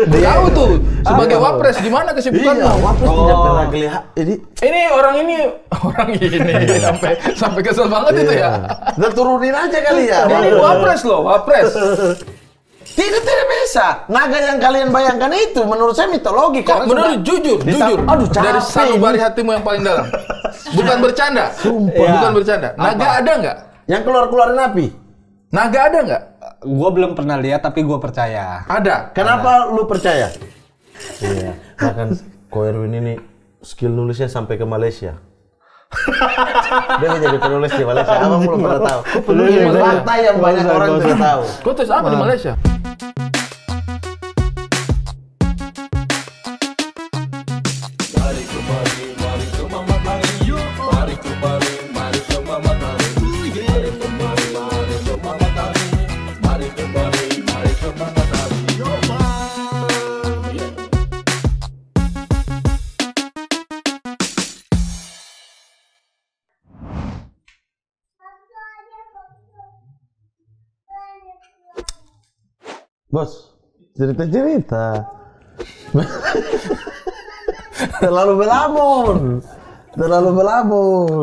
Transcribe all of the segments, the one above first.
Tahu tuh sebagai wapres gimana kesibukanmu? Iya, wapres tidak pernah kelihatan. Ini orang ini sampai kesel banget itu ya. Udah turunin aja kali ya. Ini wapres loh, wapres. Tidak bisa. Naga yang kalian bayangkan itu menurut saya mitologi. Kok menurut jujur. Aduh, dari capek sanubari ini. hatimu yang paling dalam. Bukan bercanda. Sumpah. Bukan bercanda. Naga ada nggak? Yang keluarin api. Naga ada nggak? Gua belum pernah lihat tapi gua percaya. Ada. Kenapa lu percaya? Iya, bahkan Ko Erwin ini skill nulisnya sampai ke Malaysia. Dia jadi penulis di Malaysia. Abang belum pernah tahu. Ini fakta yang banyak orang tidak tahu. Kau tulis apa di Malaysia? Bos, cerita-cerita. Terlalu melamun.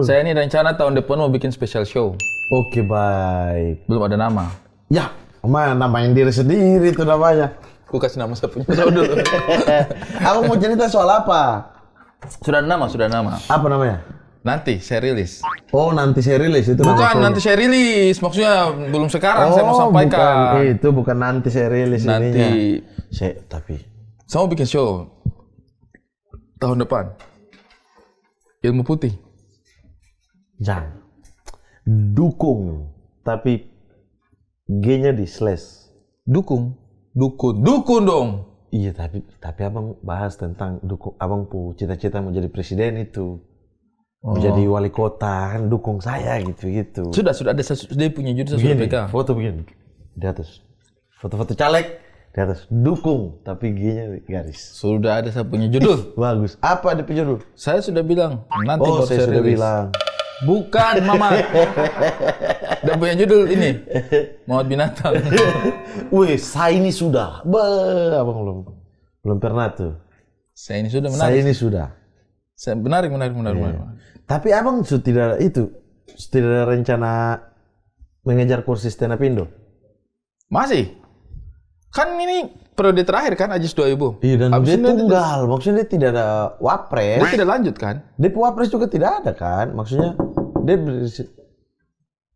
Saya ini rencana tahun depan mau bikin special show. Oke, baik. Belum ada nama. Ya, namain diri sendiri itu namanya. Aku kasih nama saya punya show dulu. Aku mau cerita soal apa? Sudah ada nama. Apa namanya? Nanti saya rilis. Oh, nanti saya rilis itu. Bukan nanti saya rilis, maksudnya belum sekarang saya mau sampaikan. Bukan nanti saya rilis nanti. Tapi saya mau bikin show tahun depan. Ilmu putih. Jangan. Dukung, tapi G-nya di slash. Dukun dong. Iya, tapi abang bahas tentang dukung. Abang cita-cita mau jadi presiden itu. Mau jadi wali kota, kan dukung saya gitu. Sudah ada dia punya judul saya sudah pegang. Foto begini di atas, foto-foto caleg di atas dukung, tapi G-nya garis. Sudah ada saya punya judul. Bagus. Apa ada judul? Saya sudah bilang nanti baru saya sudah rilis. bilang. Bukan, Mama. Dan punya judul ini Maut Binatang. Wih, saya ini sudah. Abang belum pernah tuh. Saya ini sudah menarik. Saya ini sudah. Menarik. Tapi abang tidak ada rencana mengejar kursi stand up Indo? Masih. Kan ini periode terakhir kan Ajis 2000. Iya, dan dia tunggal. Maksudnya dia tidak ada wapres. Dia tidak lanjut kan? Dia wapres juga tidak ada kan? Maksudnya dia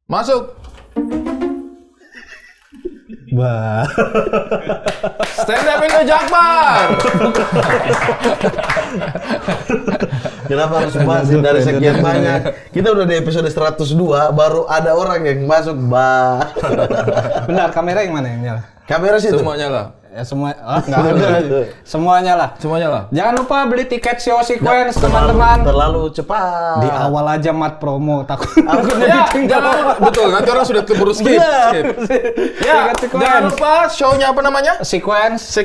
masuk. Stand up Indo Jakbar. Kenapa harus bahas dari sekian banyak? Kita udah di episode 102, baru ada orang yang masuk, Benar, kamera yang mana yang nyala? Kamera situ. Semuanya lah. Ya semua, enggak ada. Semuanya lah. Jangan lupa beli tiket show sequence teman-teman. Terlalu cepat. Di awal aja mat promo takut. Ya, jangan, betul. Nanti orang sudah keburu skip. Ya, jangan lupa show-nya apa namanya? Sequence.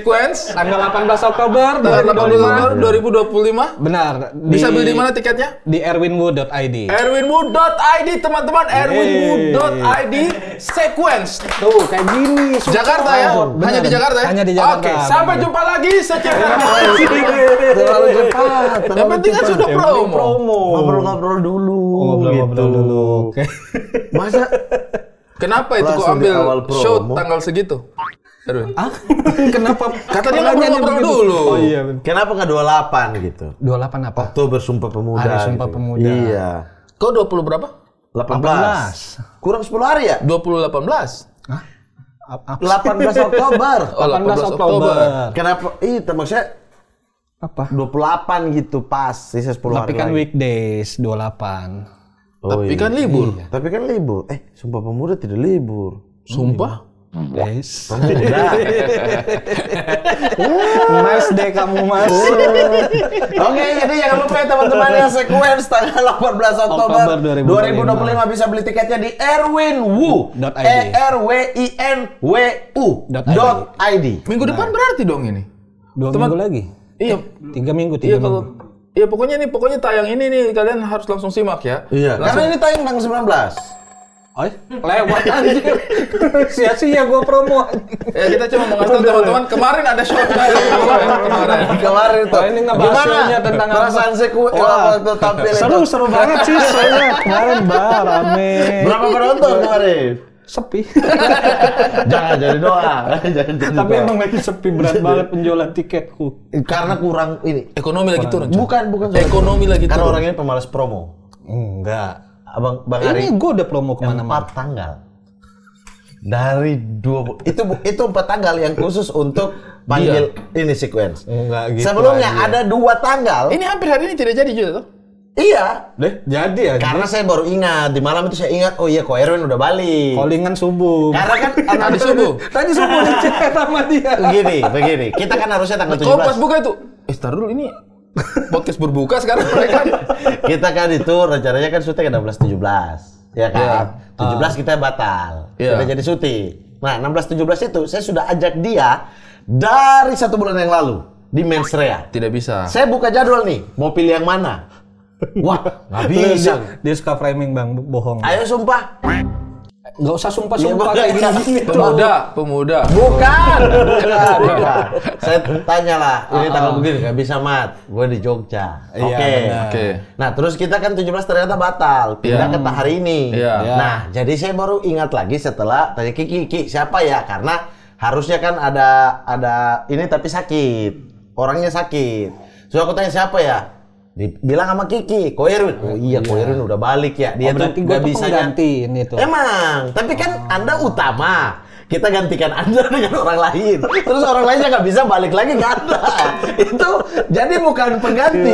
Tanggal 18 Oktober 2025. Benar. Bisa beli di mana tiketnya? Di erwinwood.id. Erwinwood.id teman-teman. Erwinwood.id Sequence. Tuh kayak gini. Jakarta ya? Hanya di Jakarta ya? Hanya di Jakarta. Oke, sampai jumpa lagi sekian. Terlalu cepat. Yang penting kan sudah promo. Ngobrol-ngobrol dulu. Ngobrol dulu. Oke. Masa kenapa itu kok langsung di awal ambil show promo? tanggal segitu? Erwin. Kenapa? Katanya ngobrol-ngobrol dulu. Oh iya. Kenapa nggak 28 gitu? 28 apa? Oktober Sumpah Pemuda. Hari Sumpah gitu. Pemuda. Iya. Kau 20 berapa? 18. Kurang 10 hari ya? 2018. 18 Oktober. Oh, 18 Oktober. Kenapa? Maksudnya Apa? 28 gitu pas. Sisa 10 hari Tapi kan lagi. weekdays 28. Tapi kan libur. Iya. Tapi kan libur. Sumpah Pemuda tidak libur. Sumpah? Guys. Pemuda. Nice deh kamu Mas. Oke, jadi jangan lupa ya teman-teman ya, Sequence tanggal 18 Oktober 2025 bisa beli tiketnya di erwinwu.id. erwinwu.id. Minggu depan berarti dong ini. 2 minggu lagi. Iya. 3 minggu, 3 Iya minggu. kalau pokoknya tayang ini nih kalian harus langsung simak ya. Iya. Langsung. Karena ini tayang tanggal 19. Oh, lewat anjir. Sia-sia gua promo. Ya kita cuma mau ngasih tahu teman-teman, kemarin ada show Kemarin tuh. Ini ngebahasnya tentang perasaan waktu tampil itu. Seru banget sih soalnya. Kemarin rame. Berapa penonton kemarin? Sepi. Jangan jadi doa. Tapi emang lagi sepi, berat banget penjualan tiketku. Karena kurang ini. Ekonomi lagi turun. Bukan. Ekonomi lagi turun. Karena orang ini pemalas promo. Enggak. Bang Ari. Ini gue udah promo kemana-mana. 4 tanggal. Dari 20 itu 4 tanggal yang khusus untuk panggil ini sequence. Enggak gitu. Sebelumnya ada 2 tanggal. Ini hampir hari ini tidak jadi juga tuh. Iya. Jadi ya. Karena saya baru ingat di malam itu saya ingat, oh iya Ko Erwin udah balik. Callingan subuh. Karena kan tadi subuh. Tadi subuh dicek sama dia. Begini. Kita kan harusnya tanggal 17. Kok pas buka itu? Tar dulu ini podcast berbuka sekarang mereka. Kita kan itu rencananya kan syuting 16-17. Ya kan? 17 kita batal. Kita jadi syuting. Nah, 16-17 itu saya sudah ajak dia dari 1 bulan yang lalu di Mensrea. Tidak bisa. Saya buka jadwal nih, mau pilih yang mana? Wah, nggak bisa. Dia suka framing bang, bohong. Ayo sumpah. Nggak usah sumpah-sumpah kayak gini. Pemuda. Bukan. Saya tanya lah, ini tanggal begini nggak bisa Mat. Gue di Jogja. Oke. Nah terus kita kan 17 ternyata batal. Pindah ke hari ini. Nah jadi saya baru ingat lagi setelah tanya Kiki siapa ya? Karena harusnya kan ada ini tapi sakit. Orangnya sakit. So aku tanya siapa ya? Bilang sama Kiki, Ko Erwin. Oh iya, Ko Erwin udah balik ya. Dia tuh nggak bisa gantiin itu. Emang, tapi kan Anda utama. Kita gantikan Anda dengan orang lain. Terus orang lainnya nggak bisa balik lagi nggak ada. Itu jadi bukan pengganti.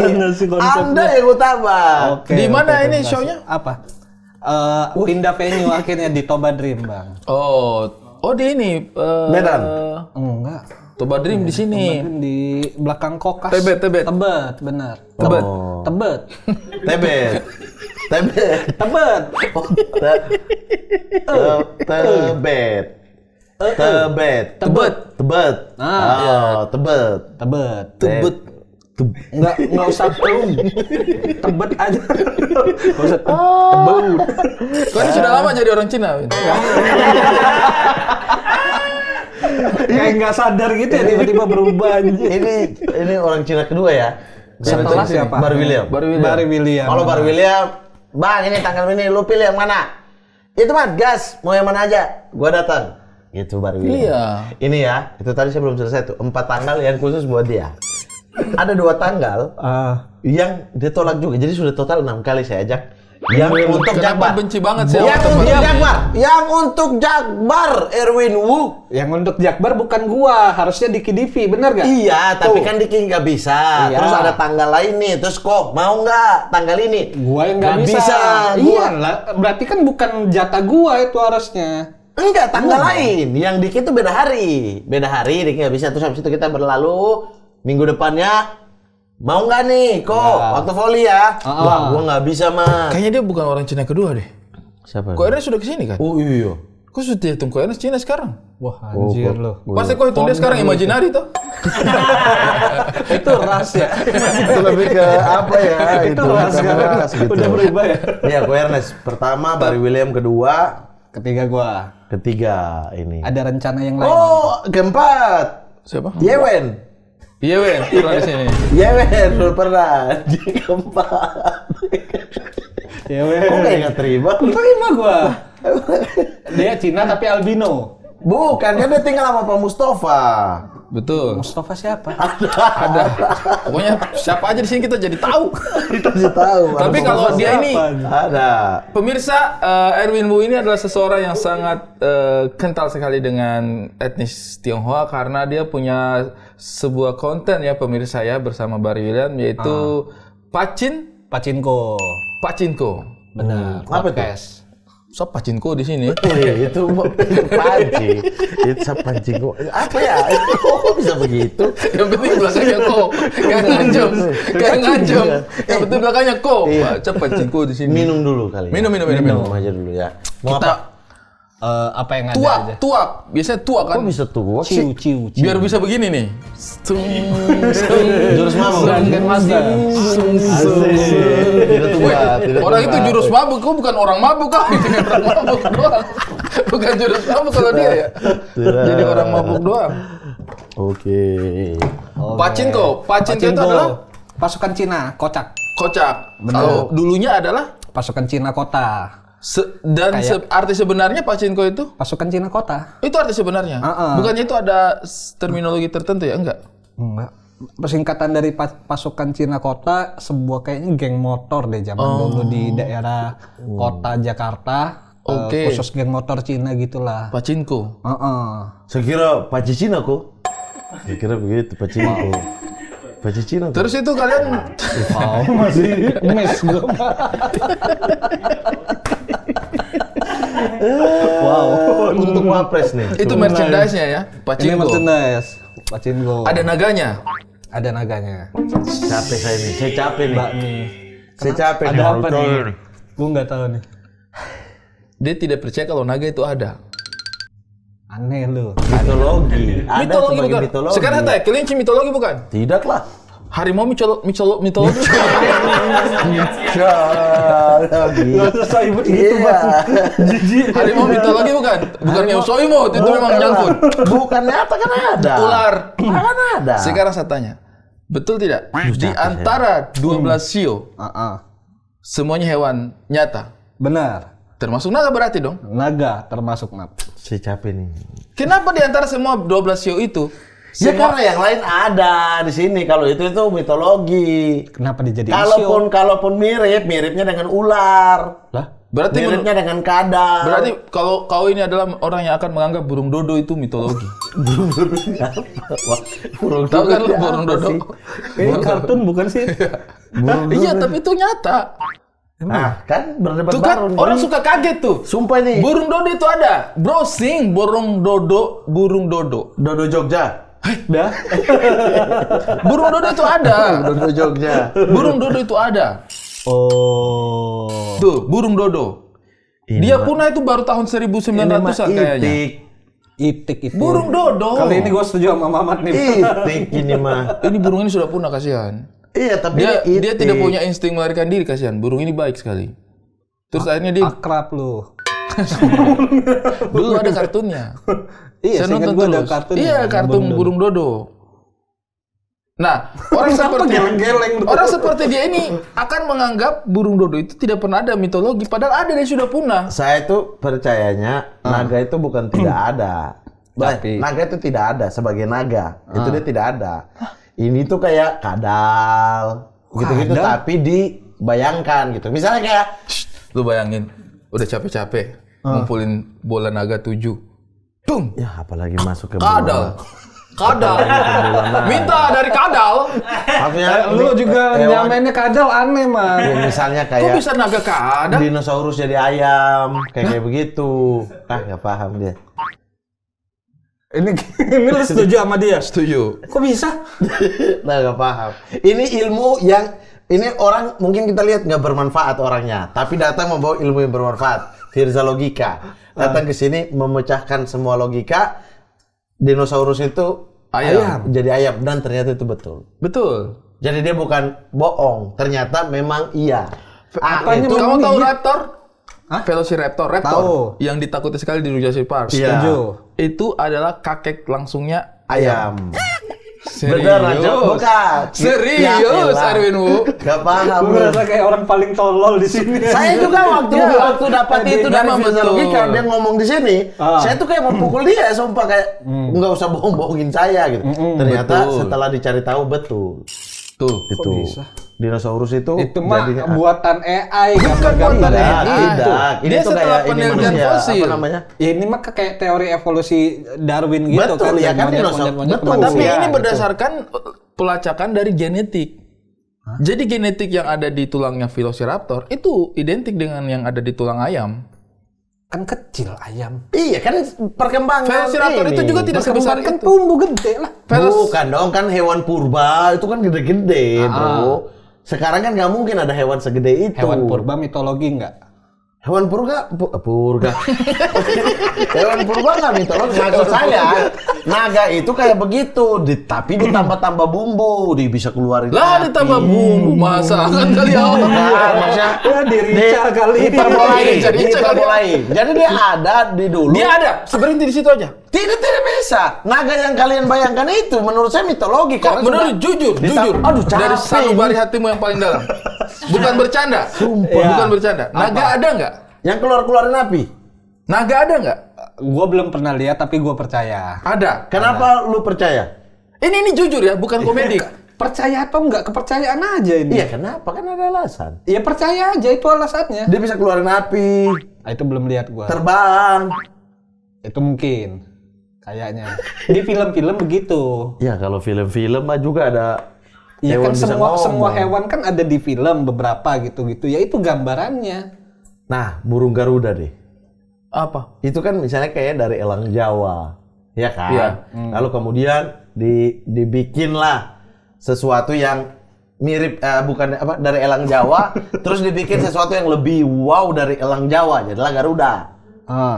Anda yang utama. Di mana ini show-nya? Apa? Pindah venue akhirnya di Toba Dream, Bang. Oh di ini. Medan. Enggak. Toba Dream di sini. Di belakang Kokas. Tebet, benar. Tebet. Tebet. Enggak usah Tebet aja. Enggak usah Tebet. Kau ini sudah lama jadi orang Cina. Kayak nggak sadar gitu ya tiba-tiba berubah. Ini orang Cina kedua ya. Setelah siapa? Baru William. Kalau Baru William, Bang ini tanggal ini lu pilih yang mana? Itu mah gas, mau yang mana aja? Gua datang. Itu Baru William. Iya. Ini ya, itu tadi saya belum selesai tuh. 4 tanggal yang khusus buat dia. Ada 2 tanggal yang ditolak juga. Jadi sudah total 6 kali saya ajak. Yang untuk Jakbar. Benci banget sih. Yang untuk Jakbar, Erwin Wu. Yang untuk Jakbar bukan gua, harusnya Diki Divi, bener gak? Iya, tapi kan Diki nggak bisa. Terus ada tanggal lain nih, terus kok mau nggak tanggal ini? Gua yang nggak bisa. Iya lah, berarti kan bukan jatah gua itu harusnya. Enggak, tanggal lain. Yang Diki itu beda hari. Diki nggak bisa. Terus habis itu kita berlalu, minggu depannya mau nggak nih, waktu volley ya? Wah, gua nggak bisa Mas. Kayaknya dia bukan orang Cina kedua deh. Siapa? Ko Ernest sudah kesini kan? Oh iya. Kok sudah hitung Ko Ernest Cina sekarang? Wah anjir loh. Pasti kok hitung dia sekarang imaginary tuh. Itu ras ya. Itu lebih ke apa ya? Itu ras gitu. Udah berubah ya. Iya, Ko Ernest pertama, Baru William kedua, ketiga gua. Ketiga ini. Ada rencana yang lain. Oh, keempat. Siapa? Yewen. Iya Wen, pernah di sini. Iya Wen, belum pernah. Di keempat. Iya Wen. Kok kayak nggak terima? Terima gua. Dia Cina tapi albino. Bukan, kan dia tinggal sama Pak Mustafa. Betul. Mustafa siapa? Ada. Pokoknya siapa aja di sini kita jadi tahu. Kita jadi tahu. Tapi kalau dia ini ada. Pemirsa, Erwin Wu ini adalah seseorang yang sangat kental sekali dengan etnis Tionghoa karena dia punya sebuah konten ya pemirsa ya bersama Baru William yaitu Pacinko. Benar. Apa itu? So Pacinko di sini. Itu pancing. Itu Pacinko. Apa ya? Kok bisa begitu? Yang penting belakangnya ko. Kayak ngajem. Yang penting belakangnya ko. Baca Pacinko di sini. Minum dulu kali. Minum aja dulu ya. Mau apa? apa yang ada Tuak, aja. tuak. Biasanya tuak kan. Kok bisa tuak Ciu, sih? ciu. Biar bisa begini nih. Jurus mabuk. Grandmaster. Tidak tuak. Orang itu jurus mabuk, kok bukan orang mabuk kok. Orang mabuk doang. Bukan jurus mabuk kalau dia ya. Jadi orang mabuk doang. Oke. Pachinko itu adalah pasukan Cina, kocak. kocak. Kalau dulunya adalah Pasukan Cina kota. arti sebenarnya Pachinko itu? Pasukan Cina kota. Itu arti sebenarnya. Bukannya itu ada terminologi tertentu ya? Enggak. Persingkatan dari pasukan Cina kota, sebuah kayaknya geng motor deh zaman dulu di daerah kota Jakarta. Khusus geng motor Cina gitulah. Pachinko. Saya kira Pacicina kok. Saya kira begitu Pachinko. Pacicina. Terus itu kalian Masih mes gue. Untuk wapres nih. itu merchandise-nya ya, Ini Pachinko. merchandise. Pachinko. Ada naganya. Ada naganya. Capek saya nih. Saya capek nih. Mbak nih. Saya capek nih. Ada apa Naruto. nih? Gue nggak tahu nih. Dia tidak percaya kalau naga itu ada. Aneh lu. Mitologi. Ada Mitologi sebagai bukan. mitologi. Sekarang saya tanya, kelinci mitologi bukan? Tidak lah. Harimau mitologi. Gak selesai begitu, Harimau mitologi bukan? Bukan Yosoimo, itu memang nyangkut. Bukan nyata kan ada. Ular. Kan ada. Sekarang saya tanya, betul tidak? Di antara 12 shio, semuanya hewan nyata. Benar. Termasuk naga berarti dong? Naga termasuk nap. Saya capek nih. Kenapa di antara semua 12 shio itu? Ya karena yang lain ada di sini. Kalau itu mitologi. Kenapa dijadiin Kalaupun miripnya dengan ular. Lah? Berarti Miripnya dengan kadal. Berarti kalau kau ini adalah orang yang akan menganggap burung dodo itu mitologi. Burung Tahu kan lu apa burung dodo? sih? Kartun bukan sih? Iya, tapi itu nyata. Nah, kan berdebat Tuh kan baru. orang suka kaget tuh. Sumpah nih. Burung dodo itu ada. Browsing burung dodo. Dodo Jogja. Dah. Burung dodo itu ada. Dodo Jogja. Burung dodo itu ada. Oh. Tuh, burung dodo. Dia punah itu baru tahun 1900-an kayaknya. Itik itu. Burung dodo. Kali ini gue setuju sama Mamat nih. Itik ini mah. Ini burung ini sudah punah, kasihan. Iya, tapi Dia tidak punya insting melarikan diri, kasihan. Burung ini baik sekali. Terus akhirnya dia Akrab lu. dulu ada kartunnya. Iya, Saya nonton gue ada terus. kartun. Iya, kartun burung dodo. Nah, orang seperti dia ini akan menganggap burung dodo itu tidak pernah ada mitologi, padahal ada, dia sudah punah. Saya itu percayanya naga itu bukan tidak ada. Naga itu tidak ada sebagai naga. Itu dia tidak ada. Ini tuh kayak kadal, gitu-gitu, tapi dibayangkan gitu. Misalnya kayak, lu bayangin, udah capek-capek ngumpulin bola naga 7. Tung! ya apalagi masuk ke Kadal. Minta dari kadal. Maksudnya Lu juga nyamainnya kadal aneh, Man. ya, misalnya Kok kayak bisa naga kadal? dinosaurus jadi ayam, kayak begitu. Nggak paham dia. Ini lu setuju sama dia? Setuju. Kok bisa? Nggak paham. Ini ilmu yang ini orang mungkin kita lihat nggak bermanfaat orangnya, tapi datang membawa ilmu yang bermanfaat. Firza logika datang ke sini memecahkan semua logika. Dinosaurus itu Ayam. jadi ayam, dan ternyata itu betul. Betul. Jadi dia bukan bohong, ternyata memang iya. Apanya itu kamu tahu raptor? Velociraptor, Tahu. yang ditakuti sekali di Jurassic Park. Iya. Setuju. Itu adalah kakek langsungnya ayam. Serius. Bener aja, bukan. Serius, Ya elah. Arwin Wu. Gak paham. Gue merasa kayak orang paling tolol di sini. Saya juga waktu dapat itu dari memang Firza betul. logika dia ngomong di sini, saya tuh kayak mau pukul dia, sumpah kayak nggak usah bohong-bohongin saya gitu. Ternyata betul. setelah dicari tahu betul. Tuh. Itu dinosaurus itu Mah jadinya- buatan AI, Bukan gambar-gambar buatan AI. AI. tidak. Ini Dia tuh setelah kayak ini penelitian manusia, fosil. apa namanya? Ya ini mah kayak teori evolusi Darwin gitu Betul, kan. ya kan, Monyet-monyet dinosaurus. Betul. manusia, Tapi ini gitu. berdasarkan pelacakan dari genetik. Jadi genetik yang ada di tulangnya Velociraptor itu identik dengan yang ada di tulang ayam. Kan kecil ayam. Iya kan perkembangan Velociraptor ini. itu juga tidak sebesar Kan itu. tumbuh gede lah. Bukan dong, kan hewan purba itu kan gede-gede, bro. Sekarang kan nggak mungkin ada hewan segede itu. Hewan purba mitologi enggak? Hewan purga. Hewan purba nggak mitologi. Maksud saya, naga itu kayak begitu, tapi ditambah-tambah bumbu, bisa keluarin. Lah ditambah bumbu, masa kan kali ya? Maksudnya Dirica kali. Hiperbolain. Jadi dia ada di dulu. Dia ada, sebenarnya di situ aja. Tidak bisa. Naga yang kalian bayangkan itu, menurut saya mitologi. Kok menurut jujur. Aduh, Dari capek sanubari hatimu yang paling dalam. Bukan bercanda. Sumpah. Bukan bercanda. Naga ada nggak? Yang keluarin api. Naga ada nggak? Gue belum pernah lihat tapi gue percaya. Ada. Kenapa lu percaya? Ini jujur ya, bukan komedi. Percaya atau enggak, kepercayaan aja ini. Iya, kenapa? Kan ada alasan. Ya percaya aja, itu alasannya. Dia bisa keluarin api, Itu belum lihat gue. terbang. Itu mungkin. Kayaknya. Di film-film begitu. Ya, kalau film-film mah juga ada. Ya hewan kan bisa semua ngomong. hewan kan ada di film beberapa gitu-gitu. Ya itu gambarannya. Nah, burung Garuda deh. Apa? Itu kan misalnya kayak dari elang Jawa, ya kan? Iya. Lalu kemudian dibikinlah sesuatu yang mirip, bukan apa, dari elang Jawa, terus dibikin sesuatu yang lebih wow dari elang Jawa, jadilah Garuda.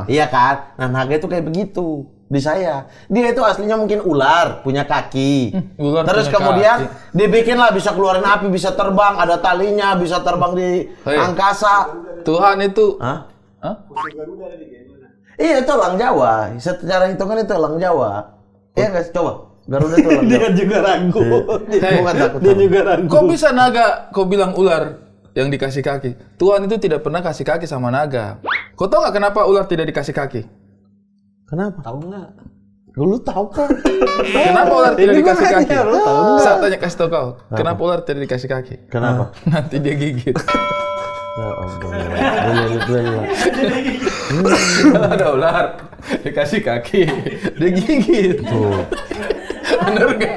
Iya kan? Nah, naga itu kayak begitu di saya. Dia itu aslinya mungkin ular, punya kaki. Ular Terus punya kemudian kaki. dibikinlah bisa keluarin api, bisa terbang, ada talinya, bisa terbang di angkasa. Tuhan itu. Hah? Hah? Iya, itu elang Jawa. Secara hitungan itu elang Jawa. Iya nggak sih? Coba. Garuda itu elang Jawa. Dia juga ragu. Bukan takut. Dia juga ragu. Kok bisa naga? Kau bilang ular yang dikasih kaki. Tuhan itu tidak pernah kasih kaki sama naga. Kau tahu nggak kenapa ular tidak dikasih kaki? Kenapa? Tahu nggak? Lu tahu kan? Kenapa ular tidak Ini gua dikasih kaki? nanya, lu tahu nggak? Saya tanya, kasih tau kau. Kenapa ular tidak dikasih kaki? Kenapa? Nanti dia gigit. Ya ampun. Kalau ada ular dikasih kaki, dia gigit. Tuh. Bener nggak?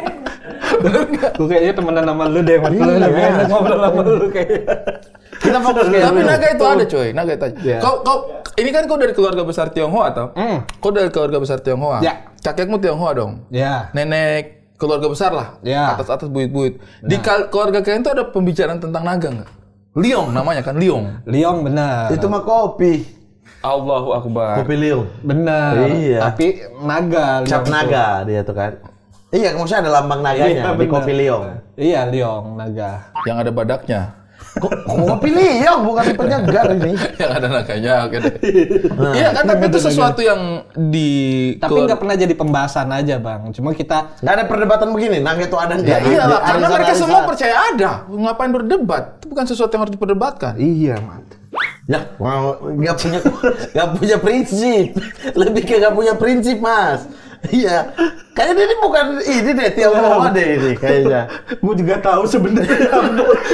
Bener nggak? Gue kayaknya temenan sama lu deh, Mas. Lu lebih enak ngobrol sama lu kayaknya. Kita fokus ke Tapi naga itu ada, coy. Naga itu ada. Ya. Kau ini kan kau dari keluarga besar Tionghoa atau? Kau dari keluarga besar Tionghoa. Ya. Kakekmu Tionghoa dong. Ya. Nenek keluarga besar lah. Ya. Atas buyut-buyut. Di keluarga kalian itu ada pembicaraan tentang naga nggak? Liong namanya kan, Liong. Liong benar. Itu mah kopi. Allahu Akbar. Kopi liung. Benar. Iya. Tapi naga. Cap Liong itu. naga dia tuh kan. Iya, maksudnya ada lambang naganya Iya, di benar. kopi liung. Iya, liong naga. Yang ada badaknya. Kopi liung bukan penyegar ini. Yang ada naganya, oke deh. Iya kan, tapi itu sesuatu yang di... Tapi nggak pernah jadi pembahasan aja, Bang. Cuma kita Nggak ada perdebatan begini, naga itu ada nggak? Ya iyalah, Di karena mereka arisan-arisan. semua percaya ada. Ngapain berdebat? Itu bukan sesuatu yang harus diperdebatkan. iya, man. Ya, nggak punya prinsip. Lebih ke nggak punya prinsip, Mas. Iya, kayaknya ini bukan ini deh Tionghoa deh ini kayaknya. Gue juga tahu sebenarnya.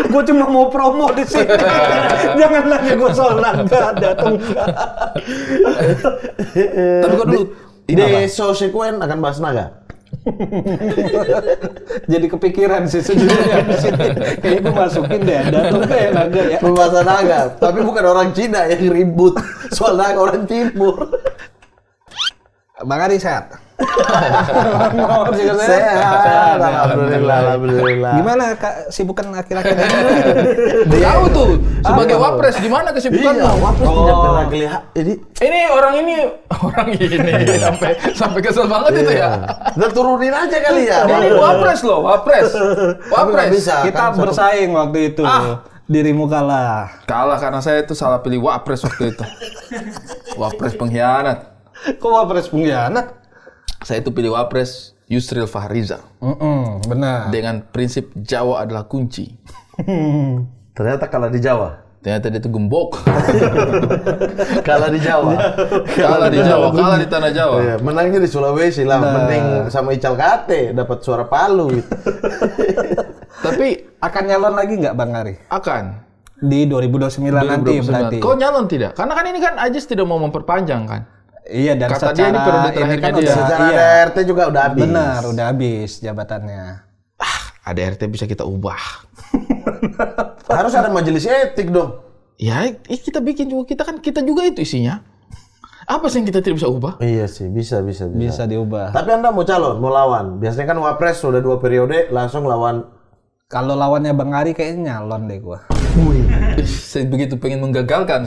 Gue cuma mau promo di sini. Jangan nanya gue soal naga datang. Tapi kok dulu Di Sosekuen akan bahas naga. Jadi kepikiran sih sejujurnya di sini. Kayaknya gue masukin deh. Datang kayak naga ya. Pembahasan naga, tapi bukan orang Cina yang ribut soal naga, orang Timur. Bang Ari sehat? Sehat, alhamdulillah. Gimana Kak sibukan akhir-akhir ini? tahu tuh sebagai wapres gimana kesibukanmu? Iya, wapres tidak pernah kelihatan. Ini orang ini sampai kesel banget itu ya. Udah turunin aja kali ya. Ini wapres loh, wapres. Tapi nggak bisa. Kita kan, bersaing waktu itu. Dirimu kalah. Kalah karena saya itu salah pilih wapres waktu itu. Wapres pengkhianat. Kok wapres pengkhianat? Saya itu pilih wapres Yusril Fahriza Benar. dengan prinsip Jawa adalah kunci. Ternyata kalah di Jawa. Ternyata dia itu gembok. Kalah di Jawa. Kalah di Jawa, kalah di tanah Jawa. Iya, menangnya di Sulawesi lah. Mending sama Ical Kate dapat suara Palu. Gitu. Tapi Akan nyalon lagi nggak Bang Ari? akan Di 2029 nanti 2029. berarti. Kau nyalon tidak? Karena kan ini kan Ajis tidak mau memperpanjang kan. Iya, dan Kata secara dia ini periode ini terakhirnya kan dia. udah Secara iya. RT juga udah habis. Benar, udah habis jabatannya. Ada RT bisa kita ubah. Harus ada majelis etik dong. Ya, kita bikin juga, kita juga itu isinya. Apa sih yang kita tidak bisa ubah? Iya sih, bisa. Bisa diubah. Tapi Anda mau calon, mau lawan. Biasanya kan wapres sudah 2 periode langsung lawan Kalau lawannya Bang Ari kayaknya nyalon deh gua. Saya begitu pengen menggagalkan.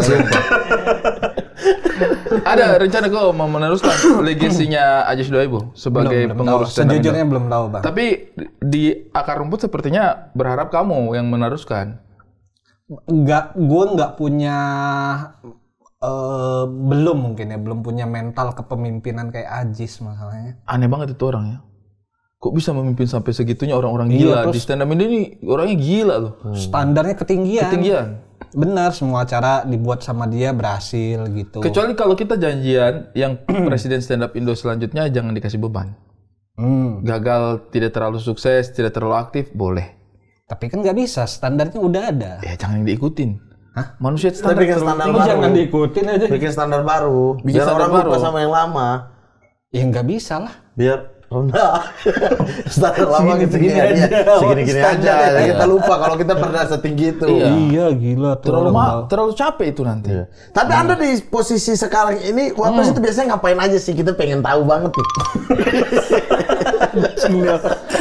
Ada rencana kau mau meneruskan legasinya Ajis 2000 sebagai pengurus stand up Indo? Sejujurnya belum tahu, Bang. Tapi di akar rumput sepertinya berharap kamu yang meneruskan. Gue nggak punya belum punya mental kepemimpinan kayak Ajis masalahnya. Aneh banget itu orang ya. Kok bisa memimpin sampai segitunya orang-orang gila di stand up Indo ini orangnya gila loh. Standarnya ketinggian. Benar, semua acara dibuat sama dia berhasil gitu. Kecuali kalau kita janjian yang presiden stand up Indo selanjutnya jangan dikasih beban. Gagal, tidak terlalu sukses, tidak terlalu aktif, boleh. Tapi kan nggak bisa, standarnya udah ada. Ya jangan yang diikutin. Hah? Manusia standar bikin standar baru. Jangan diikutin aja. Bikin standar baru. Bikin Biar standar orang baru. lupa sama yang lama. Ya nggak bisa lah. Biar rendah. Standar lama Segini-gini gitu-gini aja. Segini-gini aja. Standar. Kita lupa kalau kita pernah setinggi itu. Iya gila tuh. terlalu capek itu nanti. Iya. Tapi Anda di posisi sekarang ini, Wapres itu biasanya ngapain aja sih? Kita pengen tahu banget nih.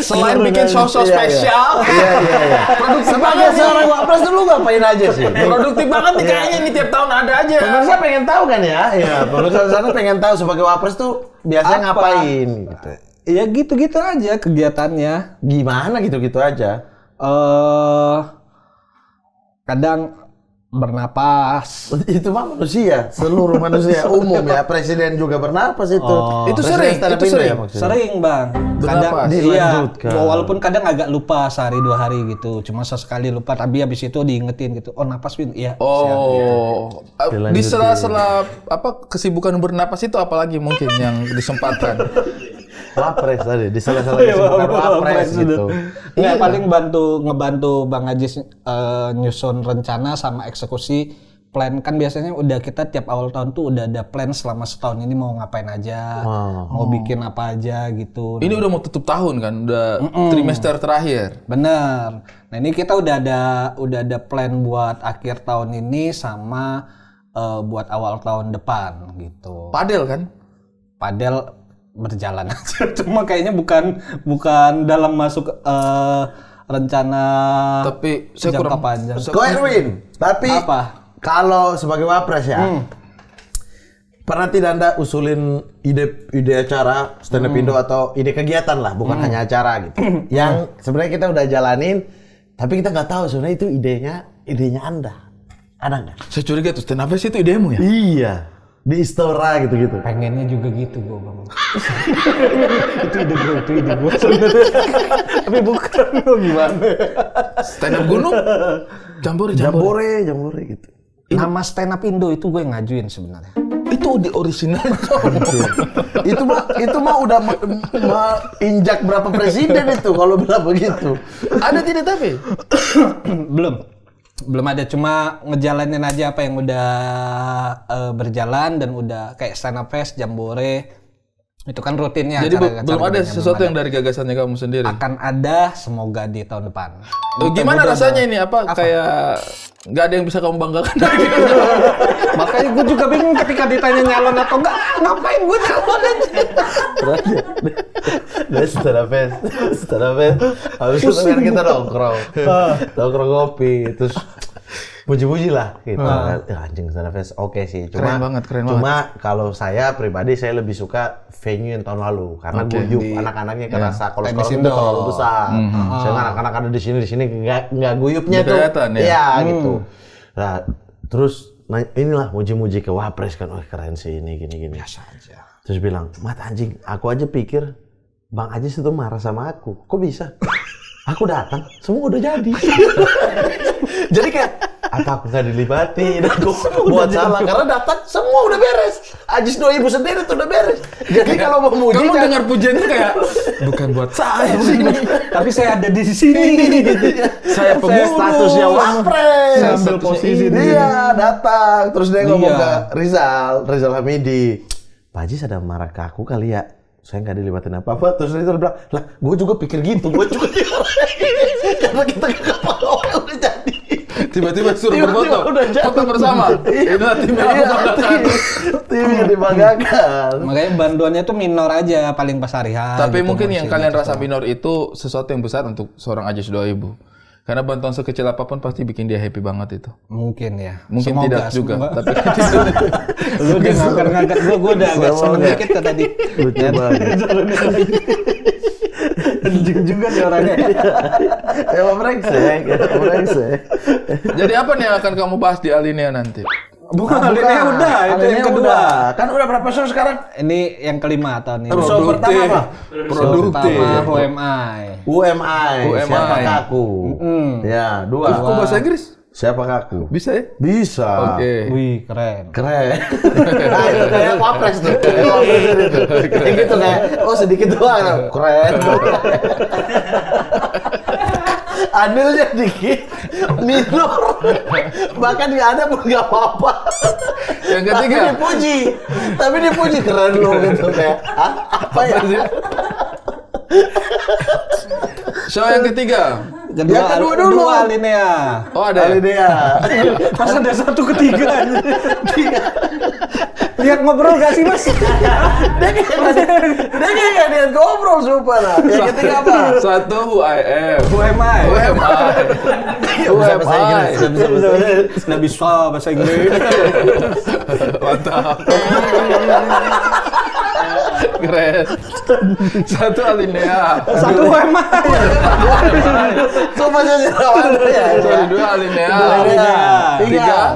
Selain bikin show-show spesial, produktif Sebagai banget seorang Wapres tuh lu ngapain aja sih? produktif banget nih kayaknya ini tiap tahun ada aja. Pemirsa pengen tahu kan ya? Iya, pemirsa sana pengen tahu sebagai Wapres tuh biasanya Apa? ngapain gitu. Ya gitu-gitu aja kegiatannya. Gimana gitu-gitu aja? Kadang bernapas. Itu mah manusia, seluruh manusia umum ya. Presiden juga bernapas itu. Itu Presiden sering, stand up itu Indo sering. ya maksudnya? Sering Bang. Bernapas. Iya. Dilanjutkan. Walaupun kadang agak lupa sehari 2 hari gitu. Cuma sesekali lupa. Tapi habis itu diingetin gitu. Oh napas Win. Iya. Oh, di Dilanjutin. sela-sela apa kesibukan bernapas itu apalagi mungkin yang disempatkan. Wapres tadi, di salah-salah kesibukan Wapres gitu. Nggak, paling ngebantu Bang Ajis nyusun rencana sama eksekusi plan. Kan biasanya udah kita tiap awal tahun tuh udah ada plan selama setahun ini mau ngapain aja, mau bikin apa aja gitu. Ini udah mau tutup tahun kan, udah trimester terakhir. Bener. Nah ini kita udah ada plan buat akhir tahun ini sama buat awal tahun depan gitu. Padel kan? Padel berjalan aja, cuma kayaknya bukan dalam masuk rencana Tapi saya jangka kurang panjang. Ko Erwin, tapi Apa? kalau sebagai Wapres ya, pernah tidak Anda usulin ide acara stand up Indo atau ide kegiatan lah, bukan hanya acara gitu. Yang sebenarnya kita udah jalanin, tapi kita nggak tahu sebenarnya itu idenya Anda. Ada nggak? Saya curiga tuh stand up itu idemu ya? Iya, di Istora gitu-gitu. Pengennya juga gitu gue Bang. itu ide gue sebenarnya. Tapi bukan lo gimana? Stand up gunung? Jambore. Jambore gitu. Nama stand up Indo itu gue ngajuin sebenarnya. Itu di original. itu mah udah injak berapa presiden itu kalau bilang begitu. Ada tidak tapi? Belum ada, cuma ngejalanin aja apa yang udah berjalan dan udah kayak stand up fest, Jambore. Itu kan rutinnya. Jadi acara-acara belum ada rutinnya, sesuatu belum yang dari gagasannya kamu sendiri. akan ada, semoga di tahun depan. Gimana rasanya ini? Apa kayak nggak ada yang bisa kamu banggakan? Makanya gue juga bingung ketika ditanya nyalon atau enggak, ngapain gue nyalon aja. Nah, stand up fest. Habis itu kan kita nongkrong kopi, terus puji-puji lah gitu. Ya, anjing stand up fest oke sih. Keren banget. Cuma kalau saya pribadi saya lebih suka venue yang tahun lalu karena guyup anak-anaknya kerasa kalau sekarang itu terlalu besar. Saya anak-anak ada di sini nggak guyupnya tuh. Iya gitu. Nah, terus inilah muji-muji ke Wapres kan, wah keren sih ini gini. Biasa aja. Terus bilang, "Mat anjing, aku aja pikir Bang Ajis itu marah sama aku. Kok bisa? Aku datang, semua udah jadi." Jadi kayak aku nggak dilibatin, aku buat salah karena datang semua udah beres. Ajis 2000 sendiri tuh udah beres. Jadi kalau mau muji Kamu dengar pujian itu kayak bukan buat saya sih. Tapi saya ada di sini. Saya pengurus. statusnya Wapres. Saya ambil posisi Dia datang, terus dia ngomong ke Rizal Hamidi. Pak Ajis ada marah ke aku kali ya. Saya nggak dilibatin apa-apa. Terus dia bilang, lah gue juga pikir gitu. Gue juga dimarahin. Karena kita nggak mau udah jadi. Tiba-tiba suruh berfoto, foto bersama. Inilah tim yang aku banggakan. Tim yang dibanggakan. Makanya bantuannya tuh minor aja paling pas hari H. Tapi gitu, mungkin yang masih kalian gitu. rasa minor itu sesuatu yang besar untuk seorang Ajis 2000. Karena bantuan sekecil apapun pasti bikin dia happy banget itu. Mungkin ya. Mungkin Semoga, tidak juga, semoga. tapi Lu udah ngangkat-ngangkat gua udah agak seneng dikit tuh tadi. Lucu banget. Anjing juga nih orangnya. Emang brengsek. Jadi apa nih yang akan kamu bahas di Alinea nanti? Bukan, alinea udah, itu yang kedua. Udah. Kan udah berapa show sekarang? Ini yang kelima tahun ini. Show pertama apa? Produktif. Pertama UMI. UMI. Siapa kaku? Ya, 2. Kok bahasa Inggris? Siapa kaku? Bisa ya? Bisa. Oke. Wih, keren. Keren. Nah, itu kayak wapres tuh. Kayak wapres itu. Kayak gitu kayak, oh sedikit doang. Keren. Andilnya dikit, minor. Bahkan nggak ada pun nggak apa-apa. Yang ketiga. Tapi dipuji keren loh gitu kayak, apa ya? Show yang ketiga. Yang kedua dulu. Kedua Alinea. Oh ada. Alinea. Pas ada satu ketiga. Lihat ngobrol gak sih Mas? Dia kayak dia ngobrol sumpah lah. Yang ketiga apa? 1 UIF. UMI. Bisa bahasa Inggris. Nggak bisa bahasa Inggris. Mantap. Keren. 1 Alinea. Satu UMI. Sumpah jadi ada ya. 2 Alinea.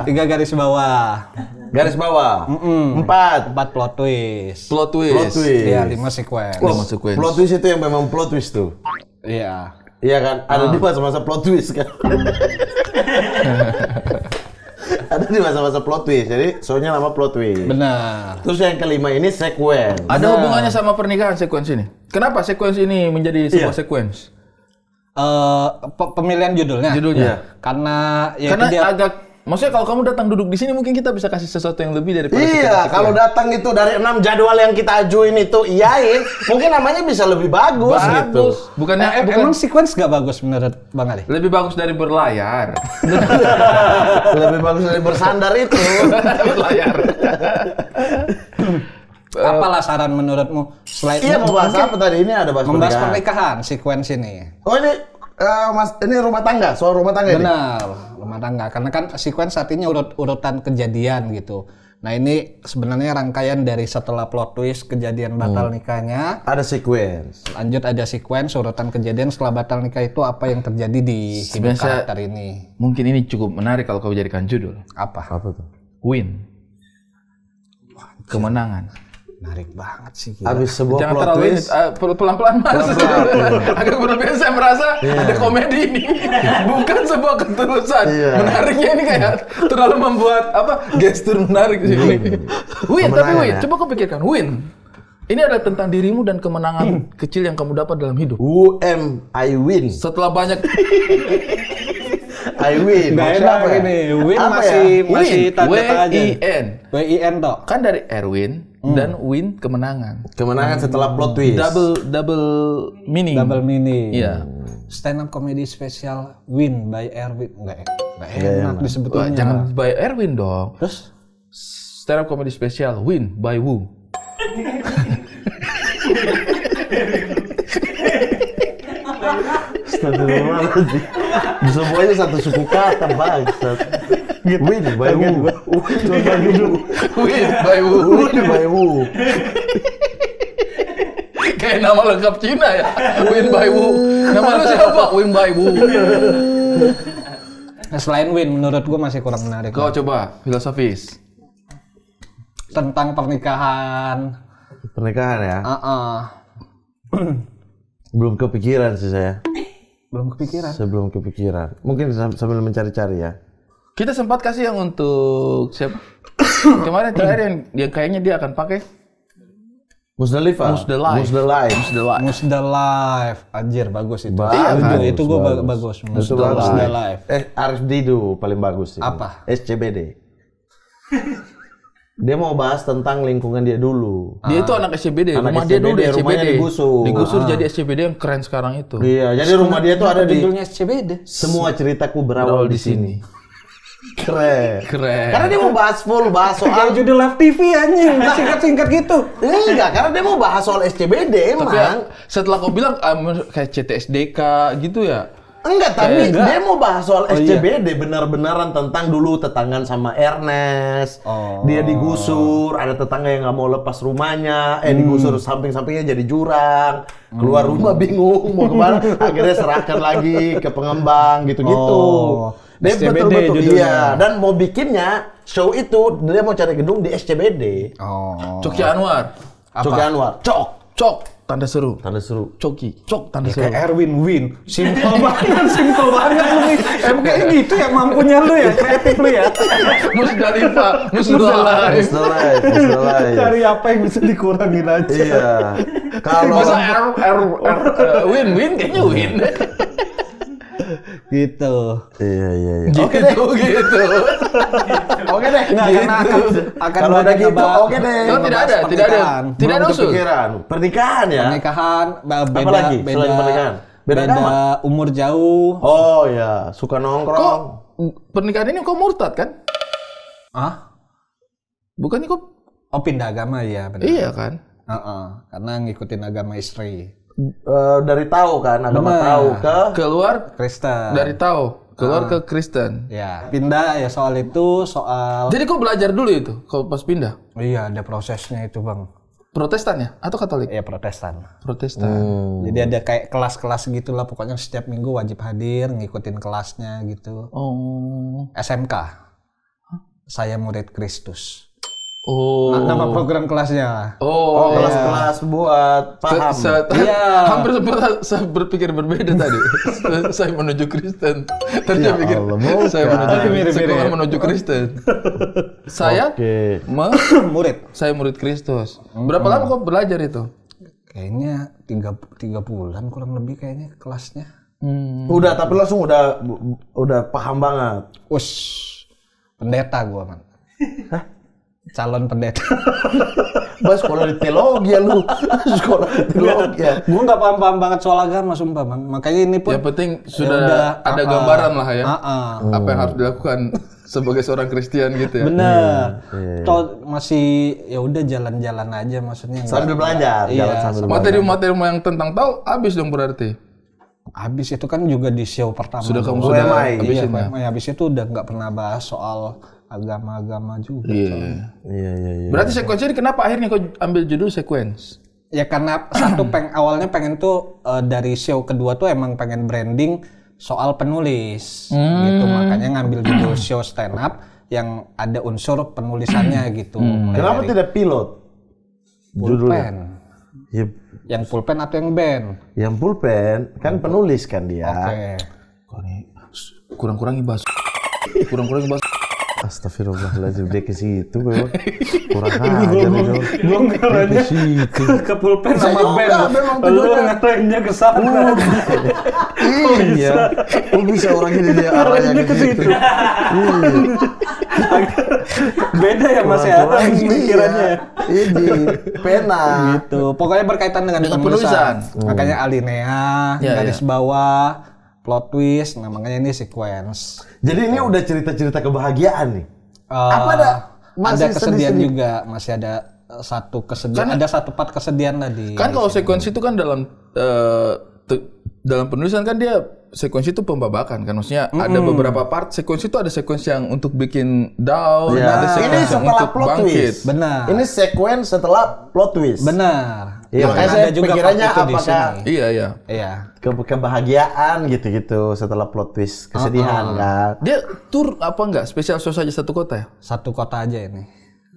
Tiga garis bawah. Garis bawah. 4 plot twist. Plot twist. Iya, 5 sequence. Plot twist itu yang memang plot twist tuh. Iya. Iya kan? Ada di masa-masa plot twist kan? Ada di masa-masa plot twist. Jadi soalnya nama plot twist. Benar. Terus yang kelima ini sequence. Ada hubungannya sama pernikahan sequence ini? Kenapa sequence ini menjadi sebuah sequence? Pemilihan judulnya. Judulnya. Karena ya Karena itu dia agak maksudnya kalau kamu datang duduk di sini mungkin kita bisa kasih sesuatu yang lebih daripada Iya, kalau datang itu dari 6 jadwal yang kita ajuin itu iyain, mungkin namanya bisa lebih bagus, gitu. Bukannya emang sequence gak bagus menurut Bang Ali? lebih bagus dari berlayar. Lebih bagus dari bersandar itu. Berlayar. Apalah saran menurutmu selain Iya, mau bahas apa tadi? Ini ada bahas membahas pernikahan. pernikahan sequence ini? Oh ini Mas, ini rumah tangga, soal rumah tangga ini. Benar, rumah tangga. Karena kan sequence artinya urutan kejadian gitu. Nah ini sebenarnya rangkaian dari setelah plot twist kejadian batal nikahnya. Ada sequence. Lanjut ada sequence urutan kejadian setelah batal nikah itu apa yang terjadi di hidup Sebenarnya karakter ini. Mungkin ini cukup menarik kalau kau jadikan judul. Apa? Apa tuh? Win. Kemenangan. Menarik banget sih. Gila. Habis sebuah Jangan plot terlalu ini, twist. pelan-pelan mas. Agak berlebihan, saya merasa ada komedi ini. Bukan sebuah ketulusan. Menariknya ini kayak terlalu membuat apa gestur menarik sih. Win, tapi win. Coba kau pikirkan, win. Ini adalah tentang dirimu dan kemenangan kecil yang kamu dapat dalam hidup. I win. Setelah banyak I win. Nggak Maksudnya enak apa ya? ini. Win Apa masih tanda tanya. WIN. WIN toh. Kan dari Erwin dan win kemenangan. Kemenangan setelah plot twist. Double meaning. Double meaning. Iya. Stand up comedy spesial Win by Erwin. Nggak enak disebutnya. Jangan by Erwin dong. Terus Stand up comedy spesial Win by Wu. Astagfirullahaladzim. Semuanya satu suku kata bangsat. Win by Wu. Win by Wu. Win by Wu. Kayak nama lengkap Cina ya. Win by Wu. Nama lu siapa? Win by Wu. nah, selain Win menurut gua masih kurang menarik. Kau coba filosofis. Tentang pernikahan. Pernikahan ya? Belum kepikiran sih saya. Belum kepikiran. Sebelum kepikiran. Mungkin sambil mencari-cari ya. Kita sempat kasih yang untuk siapa? Kemarin terakhir yang kayaknya dia akan pakai Musdalifah. Musdalif. Anjir bagus itu. Bagus, itu gua bagus. bagus. Musdalif. Arif Didu paling bagus sih. Apa? SCBD. Dia mau bahas tentang lingkungan dia dulu. Dia itu anak SCBD, Anak rumah dia dulu di SCBD, rumahnya SCBD. digusur. Digusur jadi SCBD yang keren sekarang itu. Iya, jadi rumah dia tuh ada di Judulnya SCBD. semua ceritaku berawal di sini. Keren. Keren. Karena dia mau bahas bahas soal Kayak judul live TV anjing, singkat-singkat gitu. enggak, karena dia mau bahas soal SCBD emang. Tapi ya, setelah kau bilang kayak CTSDK gitu ya. Enggak, tapi dia mau bahas soal SCBD benar-benaran tentang dulu tetanggan sama Ernest. Dia digusur, ada tetangga yang nggak mau lepas rumahnya, digusur samping-sampingnya jadi jurang. Keluar rumah bingung mau kemana, akhirnya serahkan lagi ke pengembang gitu-gitu. Dia SCBD betul-betul judulnya. dan mau bikinnya show itu dia mau cari gedung di SCBD. Coki Anwar. Coki Anwar. Cok. Tanda seru. Coki. Cok. Tanda seru. Kayak Erwin Win. Simple banget lu nih. Kayak gitu ya mampunya lu ya, kreatif lu ya. Musdalifah. Musdalif. Cari apa yang bisa dikurangin aja. Iya. Kalau Masa win kayaknya win. Gitu. Iya. Gitu. Oke deh. Nggak, karena akan Kalau ada banyak gitu, ngebahas- oke deh. Oh, tidak ada Belum usul. kepikiran. Pernikahan ya? Pernikahan beda Apa lagi selain pernikahan? Beda agama? umur jauh. Oh ya, suka nongkrong. Kok pernikahan ini kok murtad kan? Bukannya kok Pindah agama ya benar. iya kan? Karena ngikutin agama istri. Dari tahu kan, agama Benar. tahu ke Keluar Kristen. dari tahu, keluar ke Kristen. Ya, pindah ya soal itu, soal Jadi kok belajar dulu itu kalau pas pindah? iya ada prosesnya itu, Bang. Protestan ya atau Katolik? Ya Protestan. Protestan. Jadi ada kayak kelas-kelas gitulah, pokoknya setiap minggu wajib hadir, ngikutin kelasnya gitu. Oh. SMK. Saya murid Kristus. Oh. Nama program kelasnya. Oh. kelas-kelas buat paham. Iya. Hampir sempat saya berpikir berbeda tadi. Saya menuju Kristen. Tadi saya pikir Allah, saya bukan. menuju sekolah menuju Kristen. Saya Oke. Murid. saya murid Kristus. Berapa lama kok belajar itu? Kayaknya 3 bulan kurang lebih kayaknya kelasnya. Udah, tapi langsung udah paham banget. Pendeta gua, Man. Calon pendeta. Bahas sekolah di teologi ya lu. Sekolah di teologi ya. Gua nggak paham-paham banget soal agama, sumpah, Bang. Makanya ini pun Yang penting sudah udah, ada gambaran lah ya. Apa yang Hmm. harus dilakukan sebagai seorang Kristen gitu ya. bener. Toh masih ya udah jalan-jalan aja maksudnya. Sambil belajar, Iya, jalan sambil belajar. Materi-materi yang tentang tahu habis dong berarti. Habis itu kan juga di show pertama. Sudah kamu Bang. sudah UMI. habisin ya. UMI. Habis itu udah nggak pernah bahas soal agama-agama juga. Iya. Iya. Berarti sequence ini kenapa akhirnya kau ambil judul sequence? Ya karena awalnya pengen tuh dari show kedua tuh emang pengen branding soal penulis gitu, makanya ngambil judul show stand up yang ada unsur penulisannya gitu. Mulai Kenapa dari tidak pilot? pulpen. Ya, Yang pulpen atau yang band? yang pulpen kan penulis kan dia. Oke. Kau ini kurang-kurangi bahas. Kurang-kurangi bahas. Astagfirullahaladzim, dia ke situ memang. Kurang ajar nih. Gua ngarahnya ke pulpen sama band. Lu ngarahnya ke sana. Iya. Kok bisa orang ini dia arahnya ke situ? Beda ya Mas ya pikirannya. Ini pena. Gitu. Pokoknya berkaitan dengan penulisan. Makanya alinea, Ya, garis bawah, plot twist, nah makanya ini sequence. Jadi ini udah cerita-cerita kebahagiaan nih. Apa ada? Ada kesedihan sedih-sedih? juga, masih ada satu kesedihan, ada satu part kesedihan tadi. Kan kalau sequence itu kan dalam dalam penulisan kan dia sequence itu pembabakan kan, maksudnya ada beberapa part sequence itu, ada sequence yang untuk bikin down, Ya. ada Ini sequence yang setelah untuk plot bangkit. twist. Benar. Ini sequence setelah plot twist. Benar. Iya, makanya Ada saya juga pikirannya part itu di apakah sini. Iya. Iya. kebahagiaan gitu-gitu setelah plot twist, kesedihan kan. Dia tour apa enggak? Spesial show saja satu kota ya? Satu kota aja ini